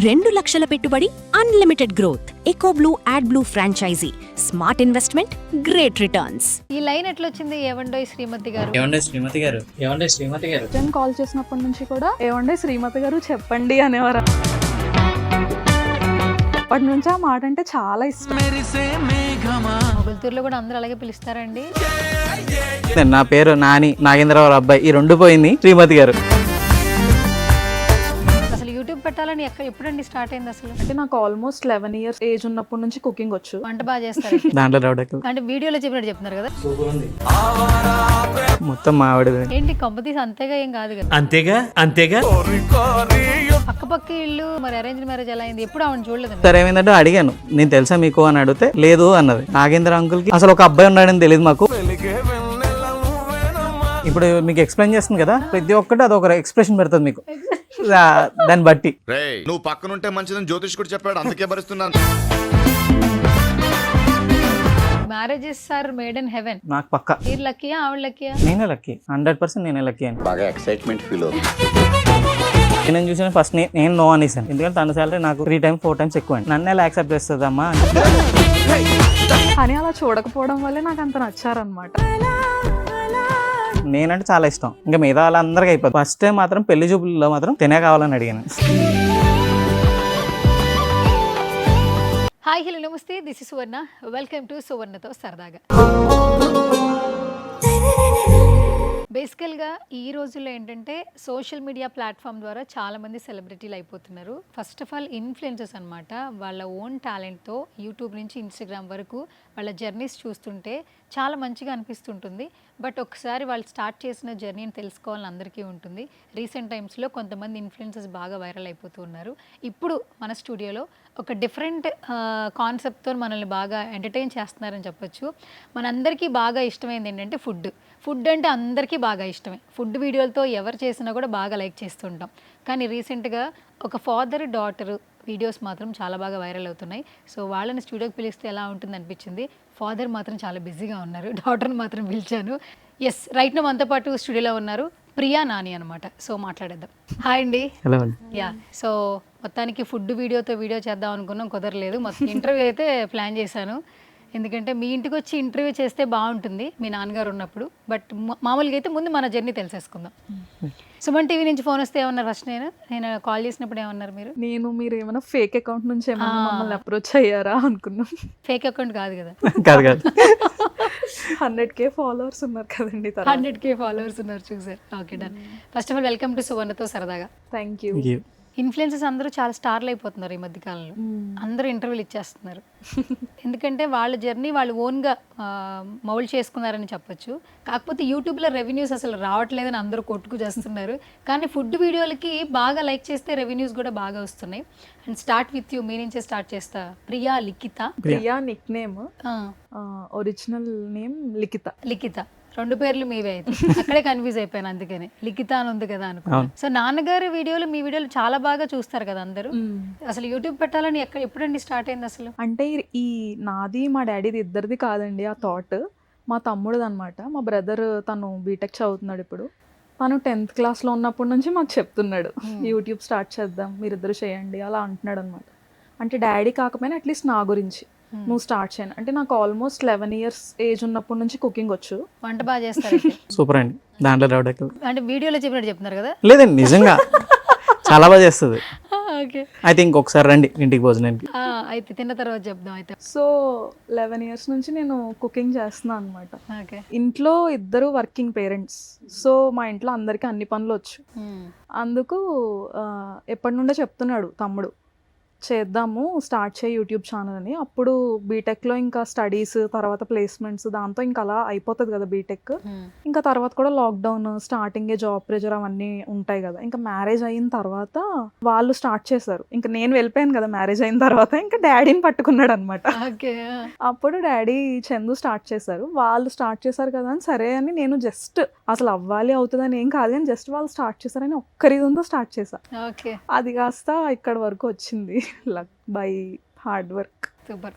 2 లక్షల పెట్టుబడి, unlimited growth. Ecoblue AdBlue franchisee. Smart investment, great returns. ఈ లైన్ ఎట్లా వచ్చింది? ఏవండోయ్ శ్రీమతి గారు, ఏమండే శ్రీమతి గారు, ఏమండే శ్రీమతి గారు. నేను కాల్ చేసినప్పటి నుంచి కూడా ఏమండే శ్రీమతి గారు చెప్పండి అనేవారు. అప్పటి నుంచి ఆ మాట అంటే చాలా ఇష్టం. మొగల్తూరులో కూడా అందరూ అలాగే పిలుస్తారండి. నా పేరు నాని, నాగేంద్రరావు అబ్బాయి. ఈ రెండు పోయింది శ్రీమతి గారు. అసలు యూట్యూబ్ పెట్టాలని ఎప్పుడండి స్టార్ట్ అయింది అసలు? అంటే నాకు ఆల్మోస్ట్ 11 years ఏజ్ ఉన్నప్పటి నుంచి కుకింగ్ వచ్చు. వంట బాగా చేస్తారు దాంట్లో రౌడకు అంటే వీడియోలో చెప్పినట్టు చెప్తున్నారు కదా. మొత్తం మావిడ. ఏంటి కంపతీస్ అంతేగా ఏం కాదు కదా. అంతేగా అంతేగా. పక్క ఇల్లు మరి అరేంజ్ మ్యారేజ్ ఎలా అయింది? ఎప్పుడు ఆవిడ చూడలేదు. సరే ఏమైందంటే అడిగాను, నేను తెలుసా మీకు అని అడిగితే లేదు అన్నది. నాగేంద్ర అంకుల్ కి అసలు ఒక అబ్బాయి ఉన్నాడని తెలియదు మాకు. ఇప్పుడు మీకు ఎక్స్ప్లెయిన్ చేస్తుంది కదా, ప్రతి ఒక్కటి అది ఒక ఎక్స్ప్రెషన్ పెడుతుంది మీకు దాన్ని బట్టి. నువ్వు పక్కనుంటే మంచిదని జ్యోతిష్ కూడా చెప్పాడు, అందుకే భరిస్తున్నాను. Marriages are made in heaven. నాకు పక్క. మీరు లక్కీయా ఆవిడ లక్కీయా? నేనే లక్కీ, 100% నేనే లక్కీ అని. బాగా ఎక్సైట్మెంట్ ఫీల్ అవుతుంది. నేను చూసిన ఫస్ట్ నేను నో అనేసాను, ఎందుకంటే తన సాలరీ నాకు 3 times 4 times ఎక్కువ అండి. నన్ను ఎలా యాక్సెప్ట్ చేస్తుందమ్మా. కానీ అలా చూడకపోవడం వల్లే నాకు అంత నచ్చారనమాట. నేనంటే చాలా ఇష్టం, ఇంకా మిగతా వాళ్ళందరికీ అయిపోతుంది. ఫస్ట్ టైం మాత్రం పెళ్లి చూపుల్లో మాత్రం తినే కావాలని అడిగాను. హాయ్ హలో నమస్తే, this is Suvarna. Welcome to సువర్ణతో సరదాగా. బేసికల్గా ఈ రోజుల్లో ఏంటంటే సోషల్ మీడియా ప్లాట్ఫామ్ ద్వారా చాలామంది సెలబ్రిటీలు అయిపోతున్నారు. ఫస్ట్ ఆఫ్ ఆల్ ఇన్ఫ్లుయెన్సర్స్ అనమాట. వాళ్ళ ఓన్ టాలెంట్తో యూట్యూబ్ నుంచి ఇన్స్టాగ్రామ్ వరకు వాళ్ళ జర్నీస్ చూస్తుంటే చాలా మంచిగా అనిపిస్తుంటుంది. బట్ ఒకసారి వాళ్ళు స్టార్ట్ చేసిన జర్నీని తెలుసుకోవాలని అందరికీ ఉంటుంది. రీసెంట్ టైమ్స్లో కొంతమంది ఇన్ఫ్లుయెన్సర్స్ బాగా వైరల్ అయిపోతూ ఉన్నారు. ఇప్పుడు మన స్టూడియోలో ఒక డిఫరెంట్ కాన్సెప్ట్తో మనల్ని బాగా ఎంటర్టైన్ చేస్తున్నారని చెప్పొచ్చు. మనందరికీ బాగా ఇష్టమైంది ఏంటంటే ఫుడ్ అంటే అందరికీ బాగా ఇష్టమే. ఫుడ్ వీడియోలతో ఎవరు చేసినా కూడా బాగా లైక్ చేస్తుంటాం. కానీ రీసెంట్గా ఒక ఫాదర్ డాటర్ వీడియోస్ మాత్రం చాలా బాగా వైరల్ అవుతున్నాయి. సో వాళ్ళని స్టూడియోకి పిలిస్తే ఎలా ఉంటుంది అనిపించింది. ఫాదర్ మాత్రం చాలా బిజీగా ఉన్నారు, డాటర్ని మాత్రం పిలిచాను. ఎస్, రైట్ నా మనతో పాటు స్టూడియోలో ఉన్నారు ప్రియా నాని అనమాట. సో మాట్లాడేద్దాం. హాయ్ అండి. హలో. యా, సో మొత్తానికి ఫుడ్ వీడియోతో వీడియో చేద్దాం అనుకున్నాం, కుదరలేదు. మొత్తం ఇంటర్వ్యూ అయితే ప్లాన్ చేశాను, ఎందుకంటే మీ ఇంటికి వచ్చి ఇంటర్వ్యూ చేస్తే బాగుంటుంది మీ నాన్నగారు ఉన్నప్పుడు. బట్ మామూలుగా అయితే ముందు మన జర్నీ తెలిసేసుకుందాం. సుమన్ టీవీ నుంచి ఫోన్ వస్తే ఏమన్నారు ఫస్ట్? నేను కాల్ చేసినప్పుడు ఏమన్నారు మీరు? మీరు ఏమైనా ఫేక్ అకౌంట్ నుంచి ఏమైనా మమ్మల్ని అప్రోచ్ అయ్యారా అనుకున్నాం. ఫేక్ అకౌంట్ కాదు కదా. కాదు 100K ఫాలోవర్స్ ఉన్నారు కదండి. 100K ఫాలోవర్స్ ఉన్నారు, చూసారు. Okay, done. First of all welcome to సువర్ణతో సరదాగా. Thank you. ఇన్ఫ్లుయెన్సర్స్ అందరూ చాలా స్టార్లు అయిపోతున్నారు ఈ మధ్యకాలంలో. అందరూ ఇంటర్వ్యూలు ఇచ్చేస్తున్నారు. ఎందుకంటే వాళ్ళ జర్నీ వాళ్ళు ఓన్గా మౌల్డ్ చేసుకున్నారని చెప్పొచ్చు. కాకపోతే యూట్యూబ్లో రెవెన్యూస్ అసలు రావట్లేదని అందరూ కొట్టుకు చేస్తున్నారు. కానీ ఫుడ్ వీడియోలకి బాగా లైక్ చేస్తే రెవెన్యూస్ కూడా బాగా వస్తున్నాయి. అండ్ స్టార్ట్ విత్ యూ, మీ నుంచే స్టార్ట్ చేస్తా. Priya nickname, original name Likhitha. 2 పేర్లు మీవే అయితే. అక్కడే కన్ఫ్యూజ్ అయిపోయాను, అందుకని లిఖిత అని ఉంది కదా అనుకో. సో నాన్నగారి వీడియోలు మీ వీడియోలు చాలా బాగా చూస్తారు కదా అందరూ. అసలు యూట్యూబ్ పెట్టాలని ఎప్పుడండి స్టార్ట్ అయింది అసలు? అంటే ఈ నాది మా డాడీది ఇద్దరిది కాదండి ఆ థాట్. మా తమ్ముడిది అనమాట. మా బ్రదర్ తను బీటెక్ చదువుతున్నాడు ఇప్పుడు. తను 10th క్లాస్లో ఉన్నప్పటి నుంచి మాకు చెప్తున్నాడు యూట్యూబ్ స్టార్ట్ చేద్దాం, మీరిద్దరు చేయండి అలా అంటున్నాడు అనమాట. అంటే డాడీ కాకపోయినా అట్లీస్ట్ నా గురించి నువ్వు స్టార్ట్ చేయను అంటే. నాకు ఆల్మోస్ట్ 11 years ఏజ్ ఉన్నప్పటి నుంచి కుకింగ్ వచ్చు. వంట బాగా చేస్తారు. సూపర్ అండి. దాంట్లో రౌడకు అంటే వీడియోలో చెప్పినట్టు చెప్తున్నారు కదా. లేదండి, నిజంగా చాలా బాగా చేస్తుంది. ఓకే, అయితే ఇంకొకసారి రండి ఇంటికి భోజనానికి. అయితే తిన్న తర్వాత చెప్దాం. అయితే సో 11 years నుంచి నేను కుకింగ్ చేస్తున్నాను అనమాట. ఓకే, ఇంట్లో ఇద్దరు వర్కింగ్ పేరెంట్స్. సో మా ఇంట్లో అందరికీ అన్ని పనులు వచ్చు. అందుకు ఎప్పటి నుండో చెప్తున్నాడు తమ్ముడు, చేద్దాము స్టార్ట్ చేయి యూట్యూబ్ ఛానల్ అని. అప్పుడు బీటెక్లో ఇంకా స్టడీస్, తర్వాత ప్లేస్మెంట్స్, దాంతో ఇంకా అలా అయిపోతుంది కదా బీటెక్. ఇంకా తర్వాత కూడా లాక్డౌన్, స్టార్టింగే జాబ్ ప్రెజర్ అవన్నీ ఉంటాయి కదా. ఇంకా మ్యారేజ్ అయిన తర్వాత వాళ్ళు స్టార్ట్ చేశారు. ఇంకా నేను వెళ్ళిపోయాను కదా మ్యారేజ్ అయిన తర్వాత. ఇంకా డాడీని పట్టుకున్నాడు అనమాట. అప్పుడు డాడీ చందు స్టార్ట్ చేశారు. వాళ్ళు స్టార్ట్ చేశారు కదా అని సరే అని నేను జస్ట్ అసలు అవ్వాలి అవుతుందని ఏం కాదు అని జస్ట్ వాళ్ళు స్టార్ట్ చేశారని ఒక్క రీజన్తో స్టార్ట్ చేశా. అది కాస్త ఇక్కడ వరకు వచ్చింది luck by hard work. Super,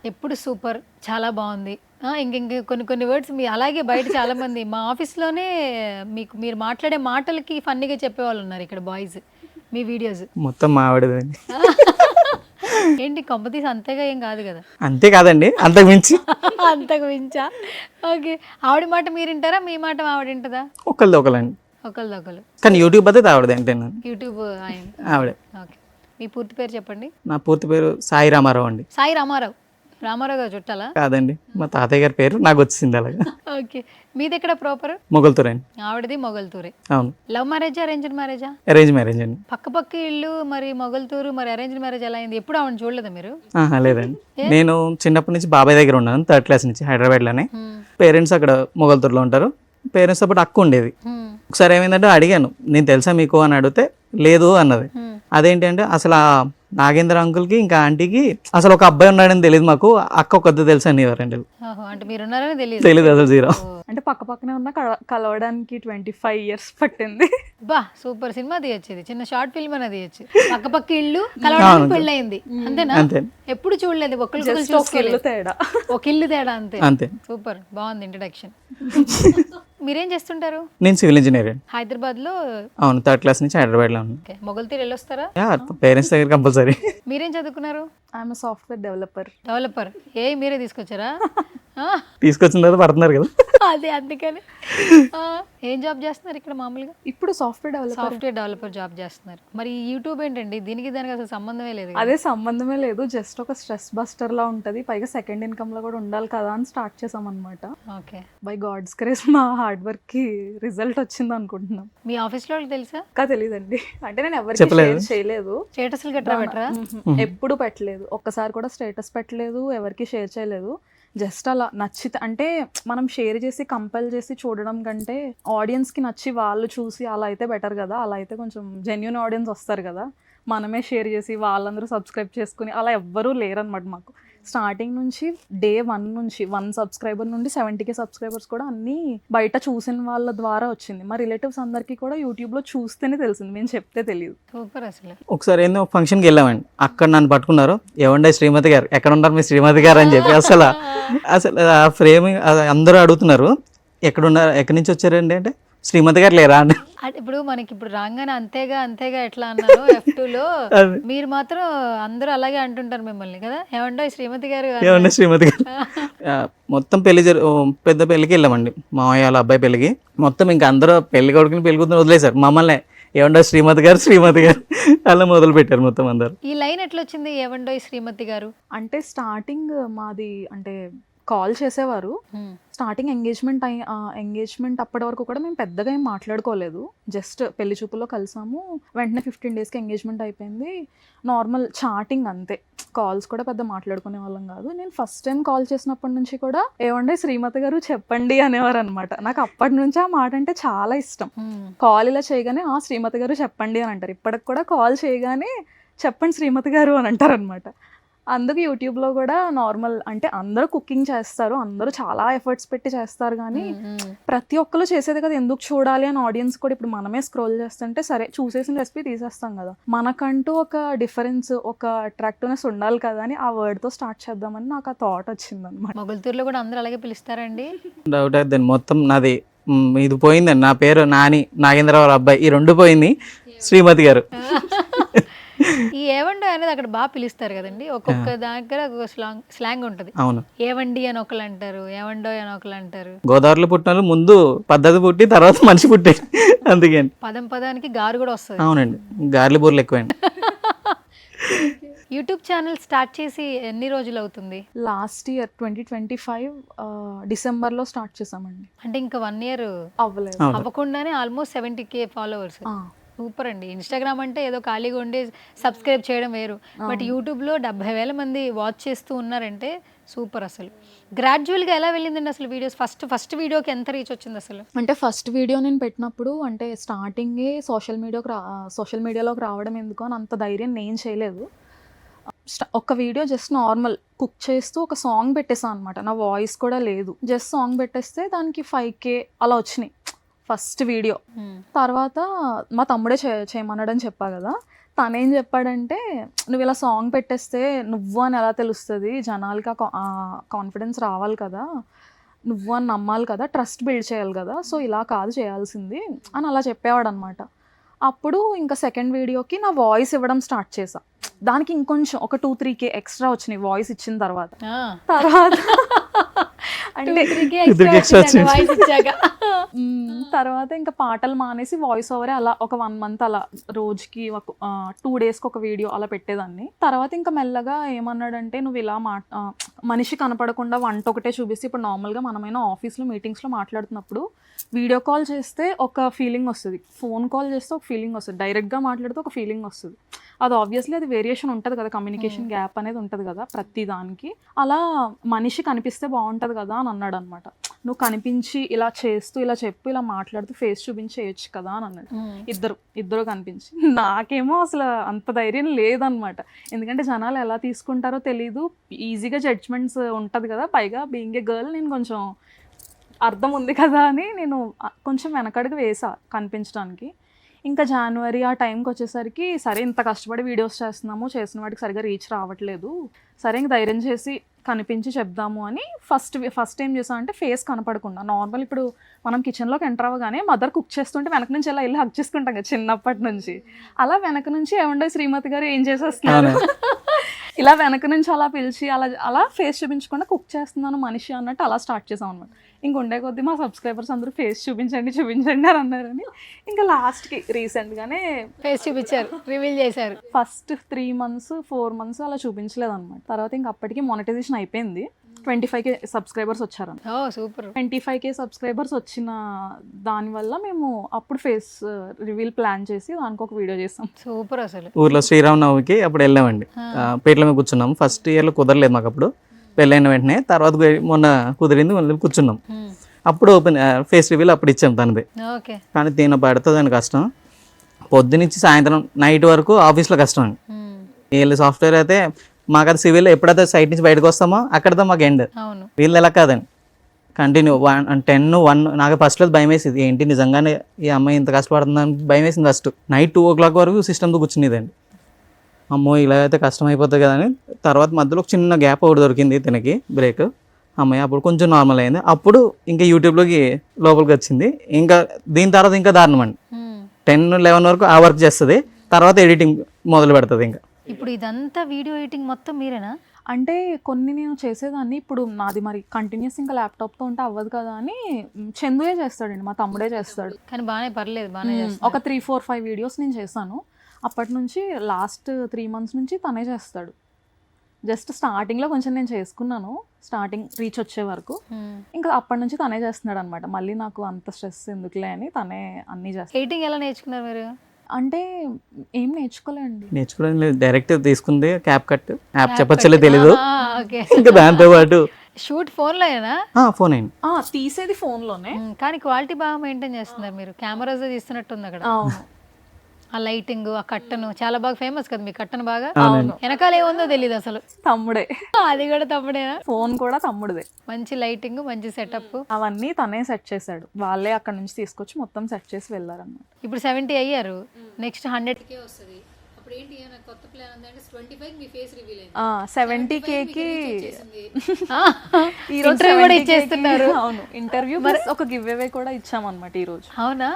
ఎప్పుడు సూపర్, చాలా బాగుంది. ఇంక కొన్ని వర్డ్స్ మీ అలాగే బయట చాలామంది మా ఆఫీస్లోనే మీరు మాట్లాడే మాటలకి ఫన్నీగా చెప్పేవాళ్ళు ఉన్నారు ఇక్కడ బాయ్స్. మీ వీడియోస్ మొత్తం మా ఆవిడదండి. ఏంటి కొంపతీసి అంతేగా ఏం కాదు కదా. అంతే కాదండి, అంతకు మించి అంతకు మించా. ఓకే, ఆవిడ మాట మీరు వింటారా, మీ మాట ఆవిడ వింటదా? ఒకళ్ళది ఒకళ్ళండి. ఒకళ్ళు కానీ యూట్యూబ్ అయితే ఆవిడది అంటే యూట్యూబ్ ఆయన. ఆవిడే. ఓకే, మీ పూర్తి పేరు చెప్పండి. నా పూర్తి పేరు సాయి రామారావు అండి. సాయి రామారావు. రామారావు గారు చుట్టాలా? కాదండి, మా తాతయ్య గారి పేరు నాకు వచ్చింది అలాగా. ఓకే, మీది ఎక్కడ ప్రాపర్? మొగల్తూర్ అండి. ఆవిడది మొగల్తూరే. అవును. లవ్ మ్యారేజా, అరేంజ్డ్ మ్యారేజా? అరేంజ్ మ్యారేజ్ అండి. పక్క ఇల్లు, మరి మొగల్తూరు, మరి అరేంజ్డ్ మ్యారేజ్ ఎలా అయింది? ఎప్పుడు ఆవిడ చూడలేదా మీరు? లేదండి, నేను చిన్నప్పటి నుంచి బాబాయ్ దగ్గర ఉన్నాను, 3rd క్లాస్ నుంచి హైదరాబాద్లోనే. పేరెంట్స్ అక్కడ మొగల్తూరులో ఉంటారు. పేరెంట్స్ అప్పుడు అక్క ఉండేది. ఒకసారి ఏమైందంటే అడిగాను, నేను తెలుసా మీకు అని అడిగితే లేదు అన్నది. అదేంటి అంటే అసలు ఆ నాగేంద్ర అంకుల్కి ఇంకా ఆంటీకి అసలు ఒక అబ్బాయి ఉన్నాడని తెలియదు, మాకు అక్క ఒక్కద్దు తెలుసు అని ఎవరండి. అంటే మీరు ఉన్నారని తెలియదు అసలు, 0. అంటే పక్కనే ఉన్న కలవడానికి 25 years పట్టింది. బా సూపర్, సినిమా తీయచ్చేది, చిన్న షార్ట్ ఫిల్మ్ అనేది తీయచ్చు. పక్క ఇల్లు కలవడానికి పెళ్ళయింది, అంతేనా? ఎప్పుడు చూడలేదు, ఇల్లు తేడా, ఒక ఇల్లు తేడా, అంతే. అంతే. సూపర్, బాగుంది ఇంట్రడక్షన్. మీరేం చేస్తుంటారు? నేను సివిల్ ఇంజనీర్ అండి. హైదరాబాద్ లో? అవును, 3rd క్లాస్ నుంచి హైదరాబాద్లో ఉన్నాను. మొగల్తీరు వెళ్ళొస్తారా? పేరెంట్స్ దగ్గర కంపల్సరీ. మీరేం చదువుకున్నారు? I'm software developer. మీరే తీసుకొచ్చారా? తీసుకొచ్చిన తర్వాత పడుతున్నారు కదా. అదే అందుకని. ఏం జాబ్ చేస్తున్నారు ఇక్కడ మామూలుగా? ఇప్పుడు సాఫ్ట్వేర్ డెవలపర్ జాబ్ చేస్తున్నారు. మరి యూట్యూబ్ ఏంటండి, దీనికి అసలు సంబంధమే లేదు. అదే సంబంధమే లేదు, జస్ట్ ఒక స్ట్రెస్ బస్టర్ లా ఉంటది, పైగా సెకండ్ ఇన్కమ్ లో కూడా ఉండాలి కదా అని స్టార్ట్ చేసాం అనమాట. ఓకే, బై గాడ్స్ గ్రేస్ మా హార్డ్ వర్క్ కి రిజల్ట్ వచ్చింది అనుకుంటున్నాం. మీ ఆఫీస్ లో తెలుసా? తెలీదండి, అంటే నేను ఎవరికి షేర్ చేయలేదు. స్టేటస్లు గట్రా పెట్టరా? ఎప్పుడు పెట్టలేదు, ఒక్కసారి కూడా స్టేటస్ పెట్టలేదు, ఎవరికి షేర్ చేయలేదు. జస్ట్ అలా నచ్చితే, అంటే మనం షేర్ చేసి కంపెల్ చేసి చూడడం కంటే ఆడియన్స్కి నచ్చి వాళ్ళు చూసి అలా అయితే బెటర్ కదా. అలా అయితే కొంచెం జెన్యూన్ ఆడియన్స్ వస్తారు కదా. మనమే షేర్ చేసి వాళ్ళందరూ సబ్స్క్రైబ్ చేసుకుని అలా ఎవ్వరూ లేరనమాట మాకు. స్టార్టింగ్ నుంచి డే 1 నుంచి 1 సబ్స్క్రైబర్ నుండి 70K సబ్స్క్రైబర్స్ కూడా అన్నీ బయట చూసిన వాళ్ళ ద్వారా వచ్చింది. మా రిలేటివ్స్ అందరికీ కూడా యూట్యూబ్లో చూస్తేనే తెలిసింది, మేము చెప్తే తెలియదు. సూపర్. అసలు ఒకసారి ఏందో ఫంక్షన్కి వెళ్ళామండి, అక్కడ నన్ను పట్టుకున్నారు, ఏమండే శ్రీమతి గారు ఎక్కడ ఉన్నారు మీ శ్రీమతి గారు అని చెప్పి. అసలు ఆ ఫ్రేమింగ్ అందరూ అడుగుతున్నారు, ఎక్కడి నుంచి వచ్చారండి అంటే శ్రీమతి గారు లేరా అని. ఇప్పుడు మనకి ఇప్పుడు రాగానే అంతేగా ఎట్లా అన్నారు F2లో, మీరు మాత్రం అందరూ అలాగే అంటుంటారు మిమ్మల్ని కదా, ఏమండో శ్రీమతి గారు. శ్రీమతి గారు మొత్తం పెద్ద పెళ్ళికి వెళ్ళామండి, మామయ్య వాళ్ళ అబ్బాయి పెళ్ళికి. మొత్తం ఇంకా అందరూ పెళ్లి కొడుకుని పెళ్లి కూతురు వదిలేశారు, మమ్మల్ని ఏమండో శ్రీమతి గారు అలా మొదలు పెట్టారు మొత్తం అందరు. ఈ లైన్ ఎట్లా వచ్చింది ఏమండో శ్రీమతి గారు అంటే? స్టార్టింగ్ మాది అంటే కాల్ చేసేవారు, స్టార్టింగ్ ఎంగేజ్మెంట్ అప్పటి వరకు కూడా మేము పెద్దగా ఏం మాట్లాడుకోలేదు, జస్ట్ పెళ్లి చూపుల్లో కలిసాము, వెంటనే 15 daysకి ఎంగేజ్మెంట్ అయిపోయింది. నార్మల్ చాటింగ్ అంతే, కాల్స్ కూడా పెద్ద మాట్లాడుకునే వాళ్ళం కాదు. నేను ఫస్ట్ టైం కాల్ చేసినప్పటి నుంచి కూడా ఏమండే శ్రీమతి గారు చెప్పండి అనేవారు అనమాట. నాకు అప్పటి నుంచి ఆ మాట అంటే చాలా ఇష్టం. కాల్ ఇలా చేయగానే శ్రీమతి గారు చెప్పండి అని అంటారు. ఇప్పటికి కూడా కాల్ చేయగానే చెప్పండి శ్రీమతి గారు అని అంటారు అనమాట. అందుకు యూట్యూబ్లో కూడా నార్మల్, అంటే అందరూ కుకింగ్ చేస్తారు, అందరూ చాలా ఎఫర్ట్స్ పెట్టి చేస్తారు, కానీ ప్రతి ఒక్కరు చేసేది కదా, ఎందుకు చూడాలి అని ఆడియన్స్ కూడా. ఇప్పుడు మనమే స్క్రోల్ చేస్తుంటే సరే చూసేసిన రెసిపీ తీసేస్తాం కదా, మనకంటూ ఒక డిఫరెన్స్, ఒక అట్రాక్టివ్నెస్ ఉండాలి కదా అని ఆ వర్డ్తో స్టార్ట్ చేద్దామని నాకు ఆ థాట్ వచ్చింది అనమాట. మొగల్తూరులో కూడా అందరూ అలాగే పిలుస్తారండి? డౌట్ అయితే మొత్తం నాది ఇది పోయిందండి, నా పేరు నాగేంద్రరావు అబ్బాయి, ఈ 2 పోయింది, శ్రీమతి గారు. ఈ ఏవండి అనేది అక్కడ బాగా పిలుస్తారు కదండి, ఒక్కొక్క దగ్గర ఒక స్లాంగ్ ఉంటుంది. అవును, ఏవండి అని ఒకళ్ళు అంటారు, ఏవండో అని ఒకళ్ళు అంటారు. గోదావరిలో పుట్టిన ముందు పద్ధతి పుట్టి తర్వాత మనిషి పుట్టాడు, అందుకే పదానికి గారు కూడా వస్తుంది. అవునండి, గార్లి బూర్లు ఎక్కువండి. యూట్యూబ్ ఛానల్ స్టార్ట్ చేసి ఎన్ని రోజులు అవుతుంది? లాస్ట్ ఇయర్ 2025 డిసెంబర్లో స్టార్ట్ చేసామండి. అంటే ఇంకా 1 year అవ్వకుండానే ఆల్మోస్ట్ 70K ఫాలోవర్స్. సూపర్ అండి. ఇన్స్టాగ్రామ్ అంటే ఏదో ఖాళీగా ఉండి సబ్స్క్రైబ్ చేయడం వేరు, బట్ యూట్యూబ్లో 70,000 మంది వాచ్ చేస్తూ ఉన్నారంటే సూపర్. అసలు గ్రాడ్యువల్గా ఎలా వెళ్ళిందండి అసలు వీడియోస్? ఫస్ట్ వీడియోకి ఎంత రీచ్ వచ్చింది అసలు? అంటే ఫస్ట్ వీడియో నేను పెట్టినప్పుడు, అంటే స్టార్టింగే సోషల్ మీడియాలోకి రావడం ఎందుకు అని అంత ధైర్యం నేను చేయలేదు. ఒక వీడియో జస్ట్ నార్మల్ కుక్ చేస్తూ ఒక సాంగ్ పెట్టేసాను అనమాట, నా వాయిస్ కూడా లేదు, జస్ట్ సాంగ్ పెట్టేస్తే దానికి 5K అలా వచ్చినాయి ఫస్ట్ వీడియో. తర్వాత మా తమ్ముడే చేయమన్నాడని చెప్పా కదా, తనేం చెప్పాడంటే, నువ్వు ఇలా సాంగ్ పెట్టేస్తే నువ్వు అని ఎలా తెలుస్తుంది, జనాలకి కాన్ఫిడెన్స్ రావాలి కదా, నువ్వు అని నమ్మాలి కదా, ట్రస్ట్ బిల్డ్ చేయాలి కదా, సో ఇలా కాదు చేయాల్సింది అని అలా చెప్పేవాడు అనమాట. అప్పుడు ఇంకా సెకండ్ వీడియోకి నా వాయిస్ ఇవ్వడం స్టార్ట్ చేసా. దానికి ఇంకొంచెం ఒక 2-3K ఎక్స్ట్రా వచ్చినాయి వాయిస్ ఇచ్చిన తర్వాత. అంటే తర్వాత ఇంకా పాటలు మానేసి వాయిస్ ఓవరే అలా ఒక 1 month అలా రోజుకి ఒక 2 daysకి ఒక వీడియో అలా పెట్టేదాన్ని. తర్వాత ఇంకా మెల్లగా ఏమన్నాడంటే, నువ్వు ఇలా మనిషి కనపడకుండా వంట ఒకటే చూపిస్తే, ఇప్పుడు నార్మల్గా మనమైనా ఆఫీస్లో మీటింగ్స్లో మాట్లాడుతున్నప్పుడు వీడియో కాల్ చేస్తే ఒక ఫీలింగ్ వస్తుంది, ఫోన్ కాల్ చేస్తే ఒక ఫీలింగ్ వస్తుంది, డైరెక్ట్గా మాట్లాడితే ఒక ఫీలింగ్ వస్తుంది. అది ఆబ్వియస్లీ అది వేరియేషన్ ఉంటుంది కదా, కమ్యూనికేషన్ గ్యాప్ అనేది ఉంటుంది కదా ప్రతి దానికి. అలా మనిషి కనిపిస్తే బాగుంటుంది కదా అని అన్నాడు అనమాట. నువ్వు కనిపించి ఇలా చేస్తూ ఇలా చెప్పు ఇలా మాట్లాడుతూ ఫేస్ చూపించి చేయొచ్చు కదా అని అన్నాడు. ఇద్దరు కనిపించి. నాకేమో అసలు అంత ధైర్యం లేదనమాట, ఎందుకంటే జనాలు ఎలా తీసుకుంటారో తెలీదు, ఈజీగా జడ్జ్మెంట్స్ ఉంటుంది కదా, పైగా బీయింగ్ ఏ గర్ల్ నేను కొంచెం అర్థం ఉంది కదా అని నేను కొంచెం వెనకడుగు వేసా కనిపించడానికి. ఇంకా జనవరి ఆ టైంకి వచ్చేసరికి, సరే ఇంత కష్టపడి వీడియోస్ చేస్తున్నాము, చేసిన వాటికి సరిగా రీచ్ రావట్లేదు, సరే ఇంక ధైర్యం చేసి కనిపించి చెప్దాము అని ఫస్ట్ ఏం చేసాం అంటే, ఫేస్ కనపడకుండా నార్మల్ ఇప్పుడు మనం కిచెన్లోకి ఎంటర్ అవ్వగానే మదర్ కుక్ చేస్తుంటే వెనక నుంచి ఎలా వెళ్ళి హక్ చేసుకుంటాం కదా చిన్నప్పటి నుంచి, అలా వెనక నుంచి ఏమండే శ్రీమతి గారు ఏం చేసేస్తున్నారు ఇలా వెనక నుంచి అలా పిలిచి అలా ఫేస్ చూపించకుండా కుక్ చేస్తున్నాను మనిషి అన్నట్టు అలా స్టార్ట్ చేసాం అనమాట. ఇంక ఉండే కొద్దీ మా సబ్స్క్రైబర్స్ అందరూ ఫేస్ చూపించండి అని అన్నారని ఇంకా లాస్ట్కి రీసెంట్గానే ఫేస్ చూపించారు, రివీల్ చేశారు. ఫస్ట్ 3 months 4 months అలా చూపించలేదు అనమాట. తర్వాత ఇంక అప్పటికి మానిటైజేషన్ అయిపోయింది, 25K సబ్స్క్రైబర్స్ వచ్చారని. సూపర్. 25K సబ్స్క్రైబర్స్ వచ్చిన దానివల్ల మేము అప్పుడు ఫేస్ రివీల్ ప్లాన్ చేసి దానికి ఒక వీడియో చేసాం. సూపర్. అసలు ఊర్లో శ్రీరామనవమికి అప్పుడు వెళ్ళామండి, పేట్ల మీద కూర్చున్నాము. ఫస్ట్ ఇయర్లో కుదరలేదు మాకు, అప్పుడు పెళ్ళైన వెంటనే. తర్వాత మొన్న కుదిరింది, మళ్ళీ కూర్చున్నాం. అప్పుడు ఓపెన్ ఫేస్ రివీల్ అప్పుడు ఇచ్చాం తనది. కానీ దీని పడుతుంది అని కష్టం, పొద్దునుంచి సాయంత్రం నైట్ వరకు ఆఫీస్లో కష్టం అండి. వీళ్ళు సాఫ్ట్వేర్ అయితే మాకు అది సివిల్ ఎప్పుడైతే సైట్ నుంచి బయటకు వస్తామో అక్కడతో మాకు ఎండ్. వీళ్ళు ఎలా కాదండి, కంటిన్యూ 10, 1 నాకు ఫస్ట్లో భయం వేసేది, ఏంటి నిజంగానే ఈ అమ్మాయి ఇంత కష్టపడుతుందని భయం వేసింది. ఫస్ట్ నైట్ 2 o'clock వరకు సిస్టమ్తో కూర్చునేదండి. అమ్మో ఇలా అయితే కష్టం అయిపోతుంది కదా అని. తర్వాత మధ్యలో ఒక చిన్న గ్యాప్ ఒకటి దొరికింది తినకి, బ్రేక్. అమ్మాయి అప్పుడు కొంచెం నార్మల్ అయింది. అప్పుడు ఇంకా యూట్యూబ్లోకి లోపలికి వచ్చింది. ఇంకా దీని తర్వాత ఇంకా దారుణం అండి, 10-11 వరకు ఆ వర్క్ చేస్తుంది, తర్వాత ఎడిటింగ్ మొదలు పెడుతుంది. ఇంకా ఇప్పుడు ఇదంతా వీడియో ఎడిటింగ్ మొత్తం మీరేనా? అంటే కొన్ని నేను చేసేదాన్ని, ఇప్పుడు నాది మరి కంటిన్యూస్ ఇంకా ల్యాప్టాప్తో ఉంటే అవ్వదు కదా అని చందుయే చేస్తాడండి, మా తమ్ముడే చేస్తాడు. కానీ బాగానే పర్లేదు, బాగానే ఒక 3-4-5 వీడియోస్ నేను చేశాను. అప్పటి నుంచి లాస్ట్ 3 months నుంచి తనే చేస్తాడు. జస్ట్ స్టార్టింగ్లో కొంచెం నేను చేసుకున్నాను, స్టార్టింగ్ రీచ్ వచ్చే వరకు. ఇంకా అప్పటి నుంచి తనే చేస్తున్నాడు అనమాట. మళ్ళీ నాకు అంత స్ట్రెస్ ఎందుకులే అని తనే అన్నీ చేస్తాడు. ఎడిటింగ్ ఎలా నేర్చుకున్నారు మీరు? అంటే ఏం నేర్చుకోలేండి, నేర్చుకోవడం లేదు, డైరెక్ట్ తీసుకుంది క్యాప్ కట్ యాప్, చెప్పచ్చలే తెలీదు. ఇంకా దాంతో పాటు షూట్ ఫోన్లోనేనా? ఫోన్ అయింది, తీసేది ఫోన్లోనే. కానీ క్వాలిటీ బాగా మెయింటైన్ చేస్తున్నారు మీరు, కెమెరాస్ తీస్తున్నట్టుంది అక్కడ. ఆ లైటింగ్, ఆ కట్టను చాలా బాగా ఫేమస్ కదా మీ కట్టను బాగా. వెనకాల ఏముందో తెలియదు అసలు. తమ్ముడే, అది కూడా తమ్ముడేనా? ఫోన్ కూడా తమ్ముడిదే. మంచి లైటింగ్, మంచి సెటప్, అవన్నీ తనే సెట్ చేశాడు. వాళ్ళే అక్కడ నుంచి తీసుకొచ్చి మొత్తం సెట్ చేసి వెళ్ళారన్నమాట. ఇప్పుడు 70 అయ్యారు, నెక్స్ట్ 100K వస్తుంది. అప్పుడు ఏంటి కొత్త ప్లాన్ ఉందంటే 25 మీ ఫేస్ రివీల్ అయింది. 70Kకి ఇంటర్వ్యూ కూడా ఇచ్చేస్తున్నారు. అవును, ఇంటర్వ్యూ ప్లస్ ఒక గివ్ అవే కూడా ఇచ్చామన్నమాట ఈ రోజు. అవునా?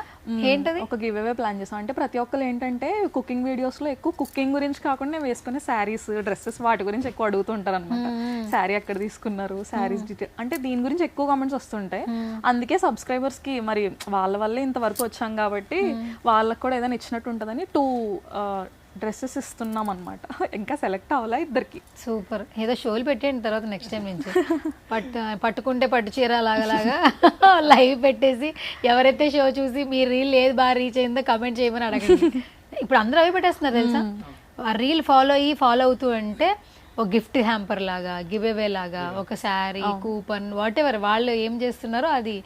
ఏంటది? ఒక గివ్ అవే ప్లాన్ చేసాం. అంటే ప్రతి ఒక్కరు ఏంటంటే కుకింగ్ వీడియోస్ లో ఎక్కువ కుకింగ్ గురించి కాకుండా నేను వేసుకునే శారీస్, డ్రెస్సెస్ వాటి గురించి ఎక్కువ అడుగుతుంటారు అనమాట. శారీ ఎక్కడ తీసుకున్నారు, శారీస్ డీటెయిల్, అంటే దీని గురించి ఎక్కువ కామెంట్స్ వస్తుంటాయి. అందుకే సబ్స్క్రైబర్స్ కి మరి వాళ్ళ వల్లే ఇంతవరకు వచ్చాం కాబట్టి వాళ్ళకి కూడా ఏదైనా ఇచ్చినట్టు ఉంటుందని 2 డ్రెస్సెస్ ఇస్తున్నాం అనమాట. ఇంకా సెలెక్ట్ అవ్వాలా ఇద్దరికి. సూపర్. ఏదో షోలు పెట్టండి తర్వాత నెక్స్ట్ టైం నుంచి పట్టుకుంటే పట్టు చీర లాగా లైవ్ పెట్టేసి ఎవరైతే షో చూసి మీ రీల్ ఏది బాగా రీచ్ అయిందో కమెంట్ చేయమని అడగండి. ఇప్పుడు అందరూ అవి పెట్టేస్తున్నారు తెలుసా. ఆ రీల్ ఫాలో అవుతూ అంటే ఒక గిఫ్ట్ హ్యాంపర్ లాగా, గివ్ అవే లాగా, ఒక శారీ, కూపన్, వాట్ ఎవర్ వాళ్ళు ఏం చేస్తున్నారో అది